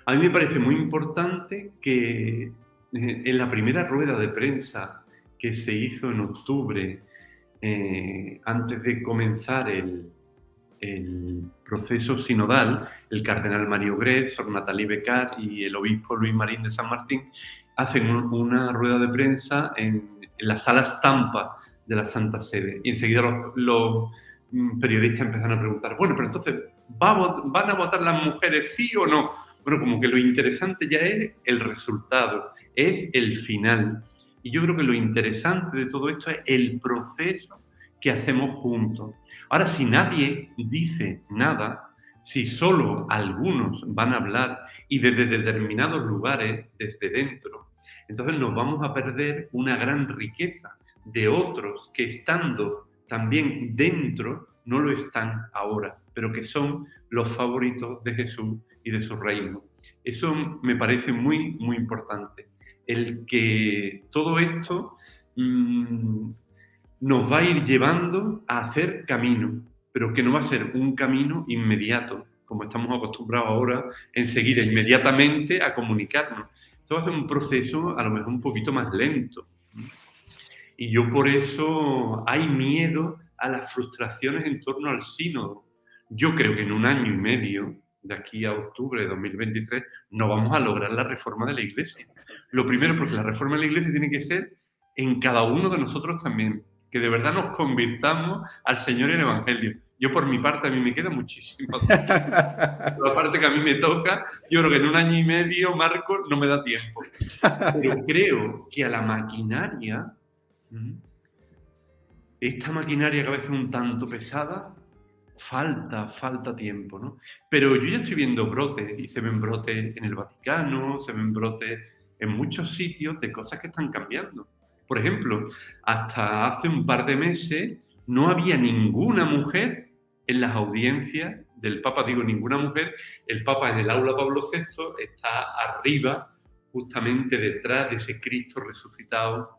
a mí me parece muy importante que en la primera rueda de prensa que se hizo en octubre, antes de comenzar el proceso sinodal, el cardenal Mario Gret, Sor Natalie Beccar y el obispo Luis Marín de San Martín hacen una rueda de prensa en la sala Stampa de la Santa Sede. Y enseguida los periodistas empezaron a preguntar, bueno, pero entonces, ¿van a votar las mujeres sí o no? Bueno, como que lo interesante ya es el resultado, es el final. Y yo creo que lo interesante de todo esto es el proceso que hacemos juntos. Ahora, si nadie dice nada, si solo algunos van a hablar y desde determinados lugares, desde dentro, entonces nos vamos a perder una gran riqueza de otros que estando también dentro no lo están ahora, pero que son los favoritos de Jesús y de su reino. Eso me parece muy, muy importante. El que todo esto nos va a ir llevando a hacer camino, pero que no va a ser un camino inmediato, como estamos acostumbrados ahora, enseguida, inmediatamente a comunicarnos. Esto va a ser un proceso a lo mejor un poquito más lento. Y yo por eso hay miedo a las frustraciones en torno al sínodo. Yo creo que en un año y medio, de aquí a octubre de 2023, no vamos a lograr la reforma de la Iglesia. Lo primero, porque la reforma de la Iglesia tiene que ser en cada uno de nosotros también, que de verdad nos convirtamos al Señor en Evangelio. Yo por mi parte, a mí me queda muchísimo. La parte que a mí me toca, yo creo que en un año y medio, Marco, no me da tiempo. Pero creo que a la maquinaria, esta maquinaria que a veces es un tanto pesada, falta tiempo, ¿no? Pero yo ya estoy viendo brotes, y se ven brotes en el Vaticano, se ven brotes en muchos sitios de cosas que están cambiando. Por ejemplo, hasta hace un par de meses no había ninguna mujer en las audiencias del Papa, digo ninguna mujer, el Papa en el aula Pablo VI está arriba, justamente detrás de ese Cristo resucitado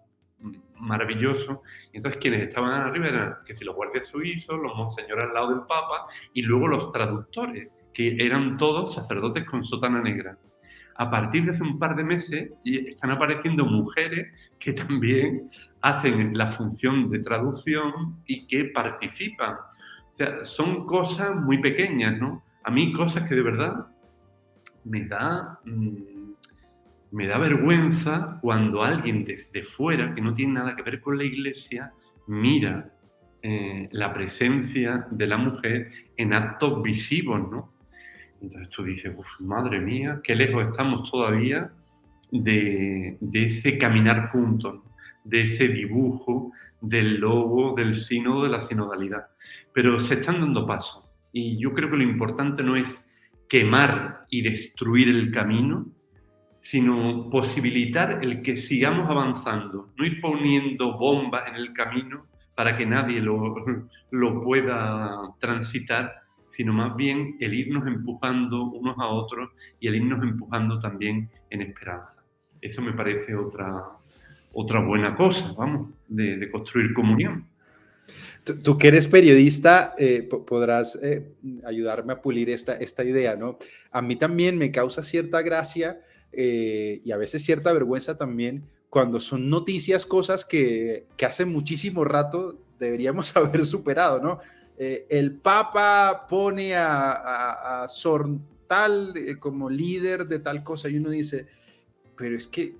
maravilloso. Y entonces quienes estaban arriba eran que si los guardias suizos, los monseñores al lado del Papa y luego los traductores, que eran todos sacerdotes con sotana negra. A partir de hace un par de meses están apareciendo mujeres que también hacen la función de traducción y que participan. O sea, son cosas muy pequeñas, ¿no? A mí cosas que de verdad me da vergüenza cuando alguien desde fuera, que no tiene nada que ver con la Iglesia, mira la presencia de la mujer en actos visivos, ¿no? Entonces tú dices, madre mía, qué lejos estamos todavía de ese caminar juntos, ¿no? De ese dibujo del logo, del sínodo, de la sinodalidad. Pero se están dando pasos. Y yo creo que lo importante no es quemar y destruir el camino, sino posibilitar el que sigamos avanzando, no ir poniendo bombas en el camino para que nadie lo pueda transitar, sino más bien el irnos empujando unos a otros y el irnos empujando también en esperanza. Eso me parece otra buena cosa, vamos, de construir comunión. Tú que eres periodista, podrás ayudarme a pulir esta idea, ¿no? A mí también me causa cierta gracia y a veces cierta vergüenza también cuando son noticias, cosas que hace muchísimo rato deberíamos haber superado, ¿no? El Papa pone a Sor tal como líder de tal cosa y uno dice, pero es que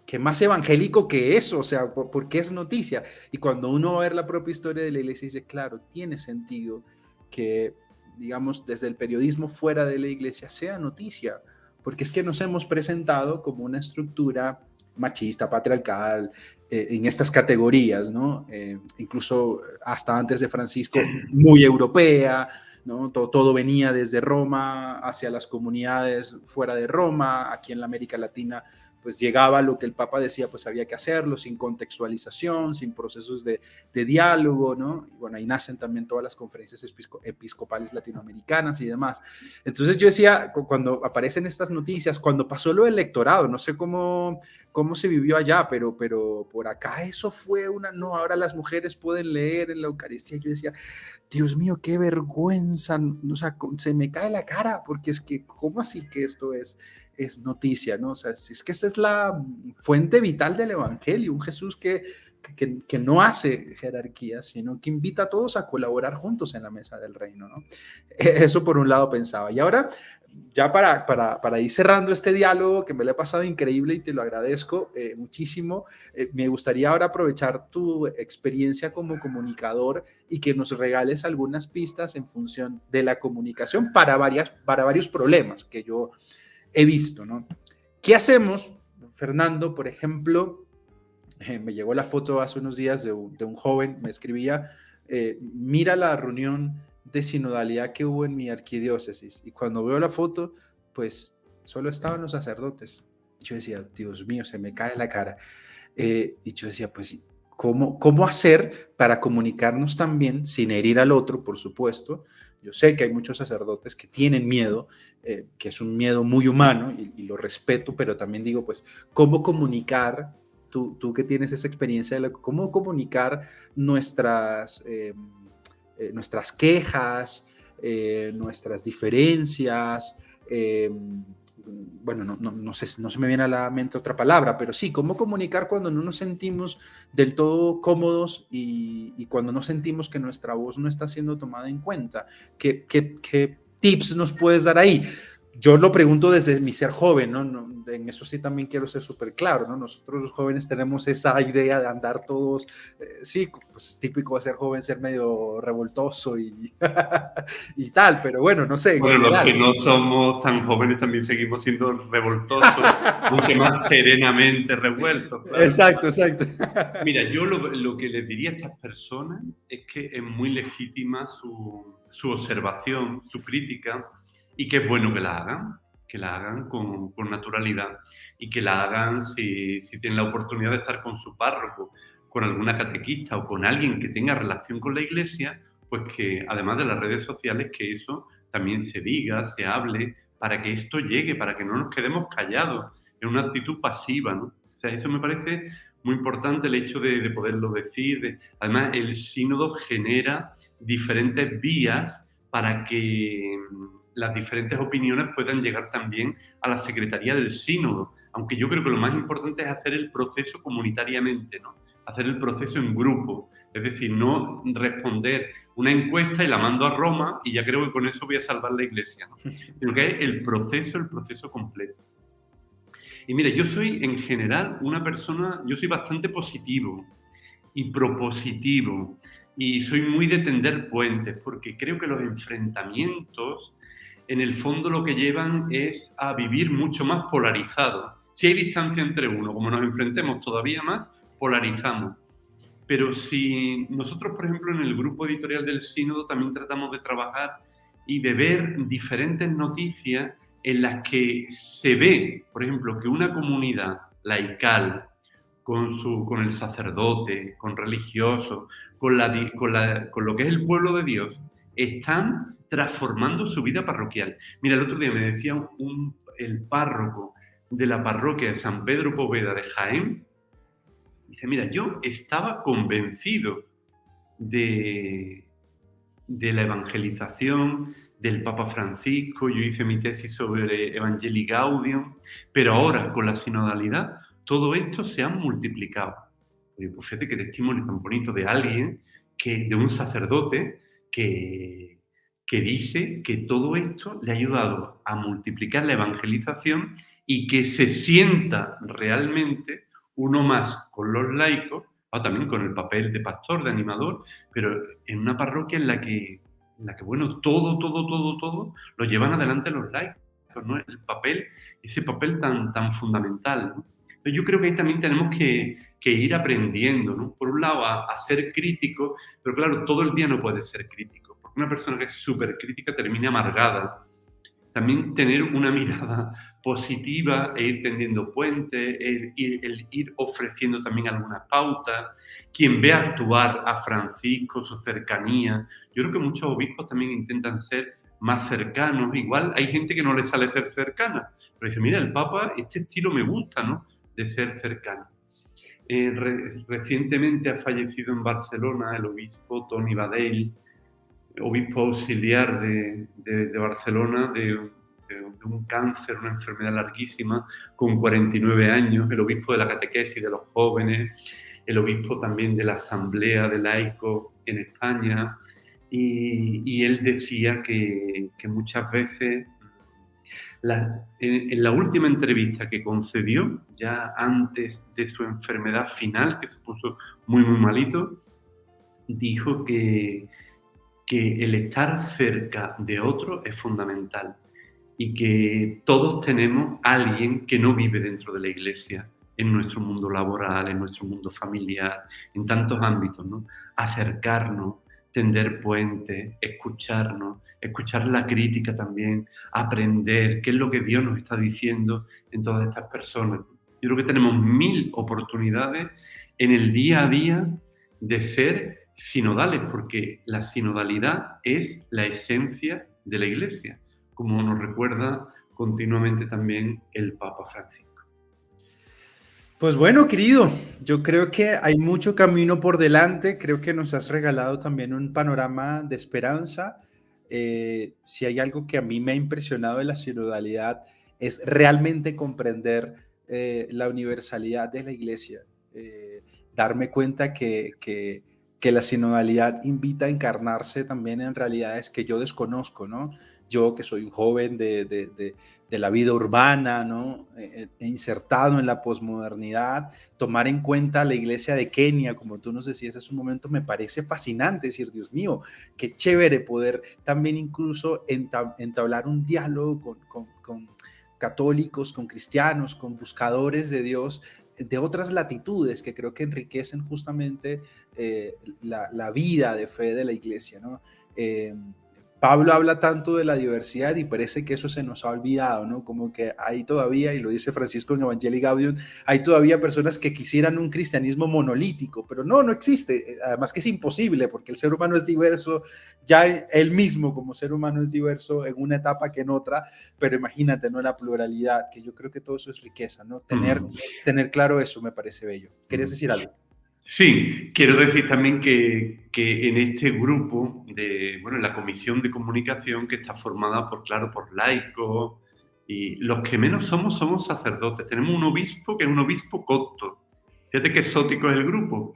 ¿qué más evangélico que eso? O sea, ¿por qué es noticia? Y cuando uno va a ver la propia historia de la iglesia, dice, claro, tiene sentido que, digamos, desde el periodismo fuera de la iglesia sea noticia, porque es que nos hemos presentado como una estructura machista, patriarcal, en estas categorías, ¿no? Incluso hasta antes de Francisco, muy europea, ¿no? Todo venía desde Roma hacia las comunidades fuera de Roma, aquí en la América Latina pues llegaba lo que el Papa decía, pues había que hacerlo, sin contextualización, sin procesos de diálogo, ¿no? Y bueno, ahí nacen también todas las conferencias episcopales latinoamericanas y demás. Entonces yo decía, cuando aparecen estas noticias, cuando pasó lo del electorado, no sé cómo se vivió allá, pero por acá eso fue no, ahora las mujeres pueden leer en la Eucaristía. Yo decía, Dios mío, qué vergüenza, o sea, se me cae la cara, porque es que, ¿cómo así que esto es noticia, ¿no? O sea, si es que esta es la fuente vital del Evangelio, un Jesús que no hace jerarquías, sino que invita a todos a colaborar juntos en la mesa del reino, ¿no? Eso por un lado pensaba. Y ahora, ya para ir cerrando este diálogo, que me lo he pasado increíble y te lo agradezco muchísimo, me gustaría ahora aprovechar tu experiencia como comunicador y que nos regales algunas pistas en función de la comunicación para varios problemas que yo he visto, ¿no? ¿Qué hacemos, Fernando? Por ejemplo, me llegó la foto hace unos días de un joven, me escribía, mira la reunión de sinodalidad que hubo en mi arquidiócesis, y cuando veo la foto, pues solo estaban los sacerdotes. Y yo decía, Dios mío, se me cae la cara. Y yo decía, pues, ¿cómo hacer para comunicarnos también sin herir al otro, por supuesto? Yo sé que hay muchos sacerdotes que tienen miedo, que es un miedo muy humano y lo respeto, pero también digo, pues, ¿cómo comunicar? Tú que tienes esa experiencia, ¿cómo comunicar nuestras quejas, nuestras diferencias? Bueno, no sé, no se me viene a la mente otra palabra, pero sí, cómo comunicar cuando no nos sentimos del todo cómodos y cuando no sentimos que nuestra voz no está siendo tomada en cuenta. ¿Qué tips nos puedes dar ahí? Yo lo pregunto desde mi ser joven, ¿no? En eso sí también quiero ser súper claro, ¿no? Nosotros los jóvenes tenemos esa idea de andar todos, sí, pues es típico de ser joven, ser medio revoltoso y tal, pero bueno, no sé, en Bueno, los general. que no somos tan jóvenes también seguimos siendo revoltosos, aunque más serenamente revueltos, claro. Exacto, exacto. Mira, yo lo que les diría a estas personas es que es muy legítima su observación, su crítica, y que es bueno que la hagan con naturalidad y que la hagan si tienen la oportunidad de estar con su párroco, con alguna catequista o con alguien que tenga relación con la iglesia, pues que además de las redes sociales, que eso también se diga, se hable, para que esto llegue, para que no nos quedemos callados en una actitud pasiva, ¿no? O sea, eso me parece muy importante, el hecho de poderlo decir. Además, el sínodo genera diferentes vías para que las diferentes opiniones puedan llegar también a la secretaría del sínodo, aunque yo creo que lo más importante es hacer el proceso comunitariamente, ¿no? Hacer el proceso en grupo, es decir, no responder una encuesta y la mando a Roma y ya creo que con eso voy a salvar la iglesia, ¿no? Sino que es el proceso completo. Y mira, yo soy en general yo soy bastante positivo y propositivo y soy muy de tender puentes porque creo que los enfrentamientos en el fondo lo que llevan es a vivir mucho más polarizados. Si hay distancia entre uno, como nos enfrentemos todavía más, polarizamos. Pero si nosotros, por ejemplo, en el grupo editorial del Sínodo también tratamos de trabajar y de ver diferentes noticias en las que se ve, por ejemplo, que una comunidad laical, con el sacerdote, con religiosos, con lo que es el pueblo de Dios, están transformando su vida parroquial. Mira, el otro día me decía el párroco de la parroquia de San Pedro Poveda de Jaén, dice, mira, yo estaba convencido de la evangelización del Papa Francisco, yo hice mi tesis sobre Evangelii Gaudium, pero ahora con la sinodalidad todo esto se ha multiplicado. Pues fíjate qué testimonio tan bonito de alguien, de un sacerdote que dice que todo esto le ha ayudado a multiplicar la evangelización y que se sienta realmente uno más con los laicos, o también con el papel de pastor, de animador, pero en una parroquia en la que bueno, todo lo llevan adelante los laicos, ¿no? El papel, ese papel tan fundamental, ¿no? Entonces yo creo que ahí también tenemos que ir aprendiendo, ¿no? Por un lado, a ser críticos, pero claro, todo el día no puedes ser crítico, porque una persona que es súper crítica termina amargada. También tener una mirada positiva e ir tendiendo puentes, el ir ofreciendo también algunas pautas. Quien ve actuar a Francisco, su cercanía, yo creo que muchos obispos también intentan ser más cercanos. Igual hay gente que no le sale ser cercana, pero dice, mira, el Papa, este estilo me gusta, ¿no? De ser cercano. Recientemente ha fallecido en Barcelona el obispo Toni Badell, obispo auxiliar de Barcelona, de un cáncer, una enfermedad larguísima, con 49 años, el obispo de la catequesis de los jóvenes, el obispo también de la Asamblea de Laicos en España, y él decía que muchas veces, en la última entrevista que concedió, ya antes de su enfermedad final, que se puso muy malito, dijo que el estar cerca de otro es fundamental y que todos tenemos a alguien que no vive dentro de la Iglesia, en nuestro mundo laboral, en nuestro mundo familiar, en tantos ámbitos, ¿no? Acercarnos, tender puentes, escucharnos, escuchar la crítica también, aprender qué es lo que Dios nos está diciendo en todas estas personas. Yo creo que tenemos 1000 oportunidades en el día a día de ser sinodales, porque la sinodalidad es la esencia de la Iglesia, como nos recuerda continuamente también el Papa Francisco. Pues bueno, querido, yo creo que hay mucho camino por delante, creo que nos has regalado también un panorama de esperanza. Si hay algo que a mí me ha impresionado de la sinodalidad es realmente comprender la universalidad de la Iglesia, darme cuenta que la sinodalidad invita a encarnarse también en realidades que yo desconozco, ¿no? Yo que soy un joven de la vida urbana, ¿no? Insertado en la posmodernidad, tomar en cuenta la iglesia de Kenia, como tú nos decías hace un momento, me parece fascinante, decir, Dios mío, qué chévere poder también incluso entablar un diálogo con católicos, con cristianos, con buscadores de Dios de otras latitudes que creo que enriquecen justamente la vida de fe de la iglesia, ¿no? Pablo habla tanto de la diversidad y parece que eso se nos ha olvidado, ¿no? Como que hay todavía, y lo dice Francisco en Evangelii Gaudium, hay todavía personas que quisieran un cristianismo monolítico, pero no existe. Además que es imposible porque el ser humano es diverso, ya él mismo como ser humano es diverso en una etapa que en otra, pero imagínate, ¿no? La pluralidad, que yo creo que todo eso es riqueza, ¿no? Tener claro eso me parece bello. ¿Querías decir algo? Sí, quiero decir también que en este grupo, en la comisión de comunicación, que está formada por laicos, y los que menos somos sacerdotes. Tenemos un obispo que es un obispo copto. Fíjate qué exótico es el grupo.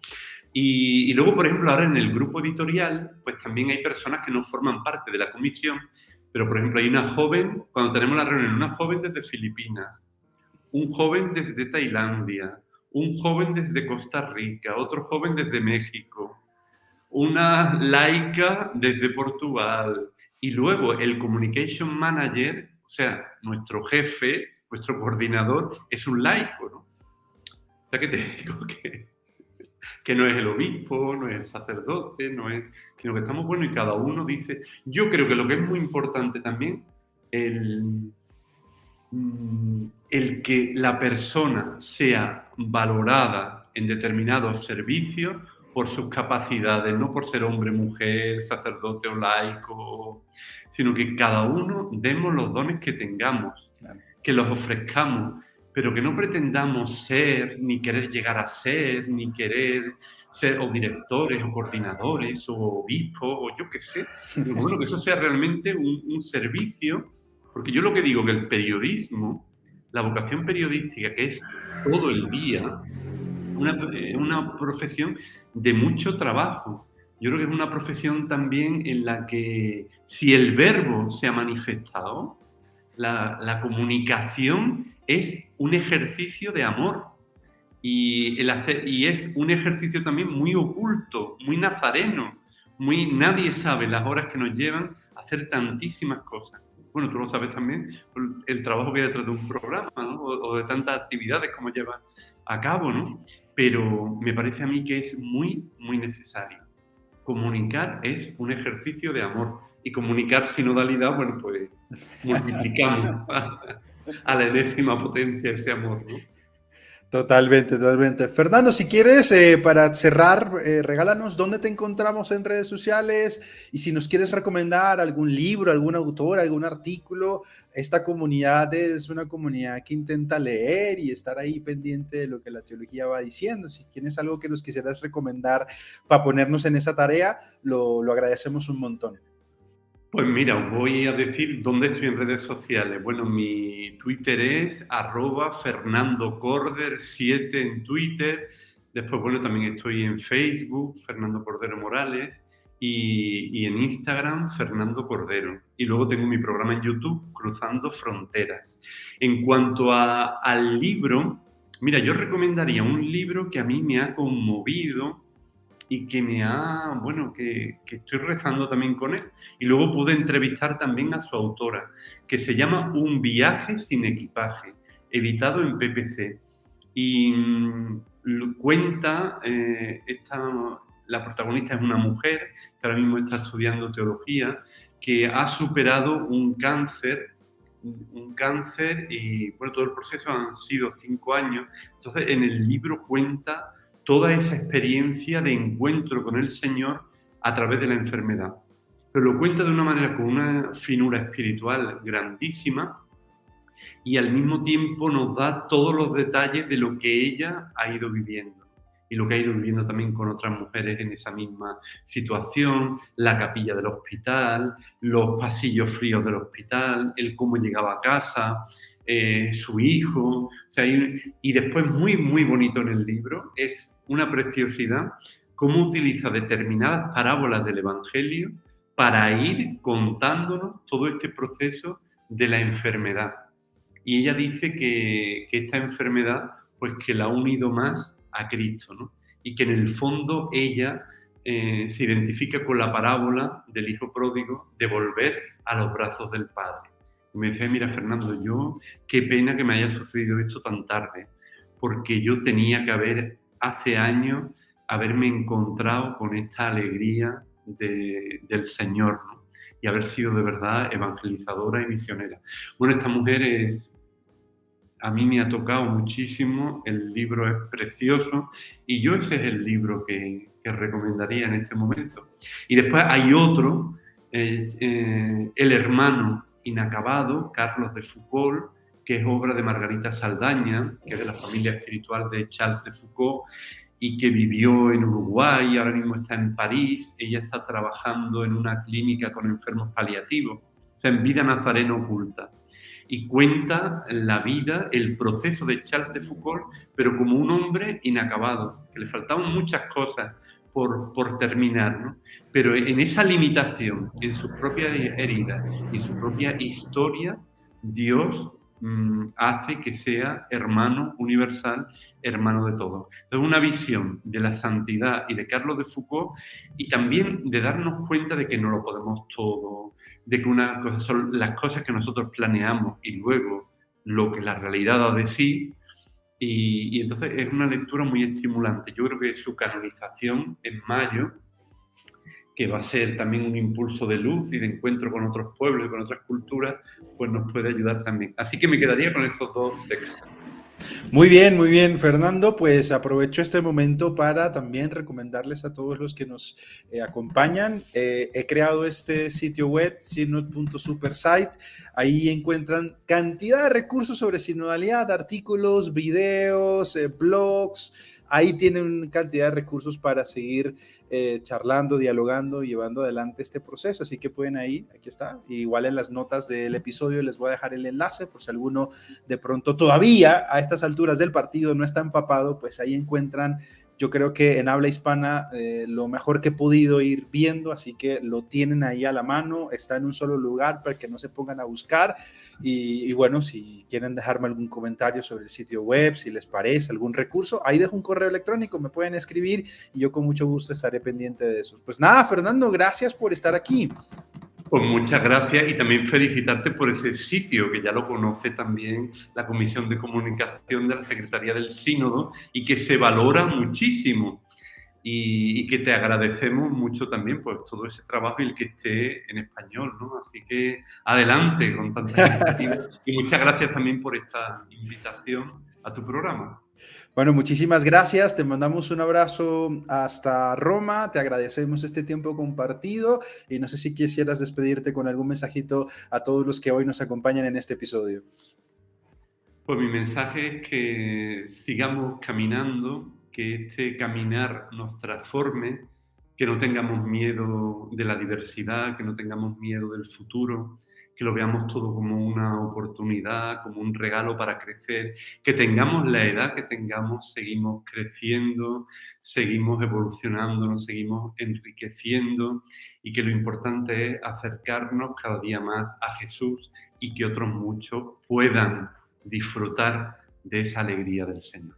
Y luego, por ejemplo, ahora en el grupo editorial, pues también hay personas que no forman parte de la comisión, pero por ejemplo hay una joven, cuando tenemos la reunión, una joven desde Filipinas, un joven desde Tailandia, un joven desde Costa Rica, otro joven desde México, una laica desde Portugal, y luego el communication manager, o sea, nuestro jefe, nuestro coordinador, es un laico, ¿no? O sea, que te digo que no es el obispo, no es el sacerdote, sino que estamos buenos y cada uno dice. Yo creo que lo que es muy importante también, el que la persona sea valorada en determinados servicios por sus capacidades, no por ser hombre, mujer, sacerdote o laico, sino que cada uno demos los dones que tengamos, que los ofrezcamos, pero que no pretendamos ser, ni querer llegar a ser, ni querer ser o directores, o coordinadores, o obispos, o yo qué sé. Bueno, que eso sea realmente un servicio, porque yo lo que digo, que el periodismo, la vocación periodística, que es todo el día, una profesión de mucho trabajo. Yo creo que es una profesión también en la que, si el verbo se ha manifestado, la comunicación es un ejercicio de amor. y es un ejercicio también muy oculto, muy nazareno, nadie sabe las horas que nos llevan a hacer tantísimas cosas. Bueno, tú lo sabes también, el trabajo que hay detrás de un programa, ¿no? O de tantas actividades como lleva a cabo, ¿no? Pero me parece a mí que es muy, muy necesario. Comunicar es un ejercicio de amor, y comunicar sinodalidad, bueno, pues multiplicamos a la enésima potencia ese amor, ¿no? Totalmente, totalmente. Fernando, si quieres, para cerrar, regálanos dónde te encontramos en redes sociales y si nos quieres recomendar algún libro, algún autor, algún artículo. Esta comunidad es una comunidad que intenta leer y estar ahí pendiente de lo que la teología va diciendo. Si tienes algo que nos quisieras recomendar para ponernos en esa tarea, lo agradecemos un montón. Pues mira, os voy a decir dónde estoy en redes sociales. Bueno, mi Twitter es @FernandoCorder7 en Twitter. Después, bueno, también estoy en Facebook, Fernando Cordero Morales, y en Instagram, Fernando Cordero. Y luego tengo mi programa en YouTube, Cruzando Fronteras. En cuanto al libro, mira, yo recomendaría un libro que a mí me ha conmovido y que bueno, que estoy rezando también con él. Y luego pude entrevistar también a su autora, que se llama Un viaje sin equipaje, editado en PPC. Y cuenta, la protagonista es una mujer que ahora mismo está estudiando teología, que ha superado un cáncer y bueno, todo el proceso han sido 5 años. Entonces, en el libro cuenta toda esa experiencia de encuentro con el Señor a través de la enfermedad. Pero lo cuenta de una manera con una finura espiritual grandísima y al mismo tiempo nos da todos los detalles de lo que ella ha ido viviendo y lo que ha ido viviendo también con otras mujeres en esa misma situación, la capilla del hospital, los pasillos fríos del hospital, el cómo llegaba a casa, su hijo. O sea, y después muy, muy bonito en el libro, es una preciosidad cómo utiliza determinadas parábolas del Evangelio para ir contándonos todo este proceso de la enfermedad. Y ella dice que esta enfermedad, pues que la ha unido más a Cristo, ¿no? Y que en el fondo ella se identifica con la parábola del hijo pródigo de volver a los brazos del Padre. Y me decía, mira, Fernando, qué pena que me haya sucedido esto tan tarde, porque yo tenía que hace años, haberme encontrado con esta alegría del Señor, ¿no? Y haber sido de verdad evangelizadora y misionera. Bueno, esta mujer a mí me ha tocado muchísimo, el libro es precioso y ese es el libro que recomendaría en este momento. Y después hay otro, El hermano inacabado, Carlos de Foucault, que es obra de Margarita Saldaña, que es de la familia espiritual de Charles de Foucault y que vivió en Uruguay, ahora mismo está en París. Ella está trabajando en una clínica con enfermos paliativos, o sea, en vida nazarena oculta. Y cuenta la vida, el proceso de Charles de Foucault, pero como un hombre inacabado, que le faltaban muchas cosas por terminar, ¿no? Pero en esa limitación, en sus propias heridas y en su propia historia, Dios hace que sea hermano universal, hermano de todos. Entonces, una visión de la santidad y de Carlos de Foucault, y también de darnos cuenta de que no lo podemos todo, de que una cosa son las cosas que nosotros planeamos y luego lo que la realidad da de sí. Y entonces es una lectura muy estimulante. Yo creo que su canonización en mayo, que va a ser también un impulso de luz y de encuentro con otros pueblos y con otras culturas, pues nos puede ayudar también. Así que me quedaría con esos dos textos. Muy bien, Fernando. Pues aprovecho este momento para también recomendarles a todos los que nos acompañan. He creado este sitio web, synod.supersite. Ahí encuentran cantidad de recursos sobre sinodalidad, artículos, videos, blogs. Ahí tienen cantidad de recursos para seguir charlando, dialogando, llevando adelante este proceso. Así que pueden aquí está. Igual en las notas del episodio les voy a dejar el enlace por si alguno de pronto todavía a estas alturas del partido no está empapado, pues ahí encuentran yo creo que en habla hispana lo mejor que he podido ir viendo, así que lo tienen ahí a la mano, está en un solo lugar para que no se pongan a buscar. Y bueno, si quieren dejarme algún comentario sobre el sitio web, si les parece algún recurso, ahí dejo un correo electrónico, me pueden escribir y yo con mucho gusto estaré pendiente de eso. Pues nada, Fernando, gracias por estar aquí. Pues muchas gracias y también felicitarte por ese sitio, que ya lo conoce también la Comisión de Comunicación de la Secretaría del Sínodo y que se valora muchísimo. Y que te agradecemos mucho también pues todo ese trabajo y el que esté en español, ¿no? Así que adelante con tantas iniciativas y muchas gracias también por esta invitación a tu programa. Bueno, muchísimas gracias, te mandamos un abrazo hasta Roma, te agradecemos este tiempo compartido y no sé si quisieras despedirte con algún mensajito a todos los que hoy nos acompañan en este episodio. Pues mi mensaje es que sigamos caminando, que este caminar nos transforme, que no tengamos miedo de la diversidad, que no tengamos miedo del futuro, que lo veamos todo como una oportunidad, como un regalo para crecer, que tengamos la edad que tengamos, seguimos creciendo, seguimos evolucionando, nos seguimos enriqueciendo y que lo importante es acercarnos cada día más a Jesús y que otros muchos puedan disfrutar de esa alegría del Señor.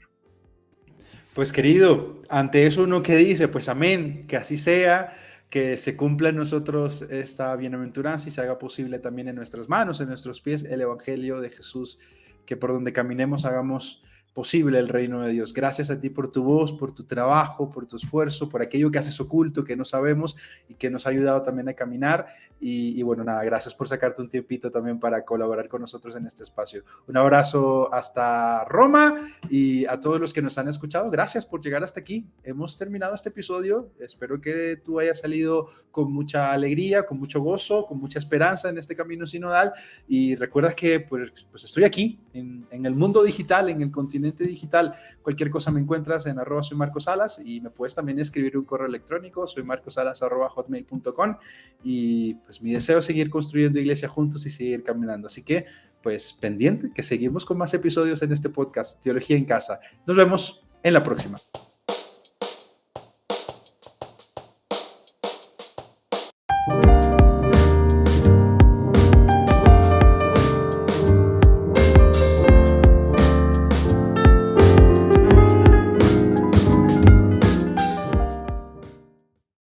Pues querido, ante eso uno que dice, pues amén, que así sea, que se cumpla en nosotros esta bienaventuranza y se haga posible también en nuestras manos, en nuestros pies, el Evangelio de Jesús, que por donde caminemos hagamos posible el reino de Dios. Gracias a ti por tu voz, por tu trabajo, por tu esfuerzo, por aquello que haces oculto, que no sabemos y que nos ha ayudado también a caminar. Y bueno, nada, gracias por sacarte un tiempito también para colaborar con nosotros en este espacio. Un abrazo hasta Roma y a todos los que nos han escuchado, gracias por llegar hasta aquí. Hemos terminado este episodio. Espero que tú hayas salido con mucha alegría, con mucho gozo, con mucha esperanza en este camino sinodal. Y recuerda que pues estoy aquí en el mundo digital, en el continente digital. Cualquier cosa me encuentras en @soymarcosalas y me puedes también escribir un correo electrónico, soymarcosalas@hotmail.com. Y pues mi deseo es seguir construyendo iglesia juntos y seguir caminando. Así que pues pendiente, que seguimos con más episodios en este podcast, Teología en Casa. Nos vemos en la próxima.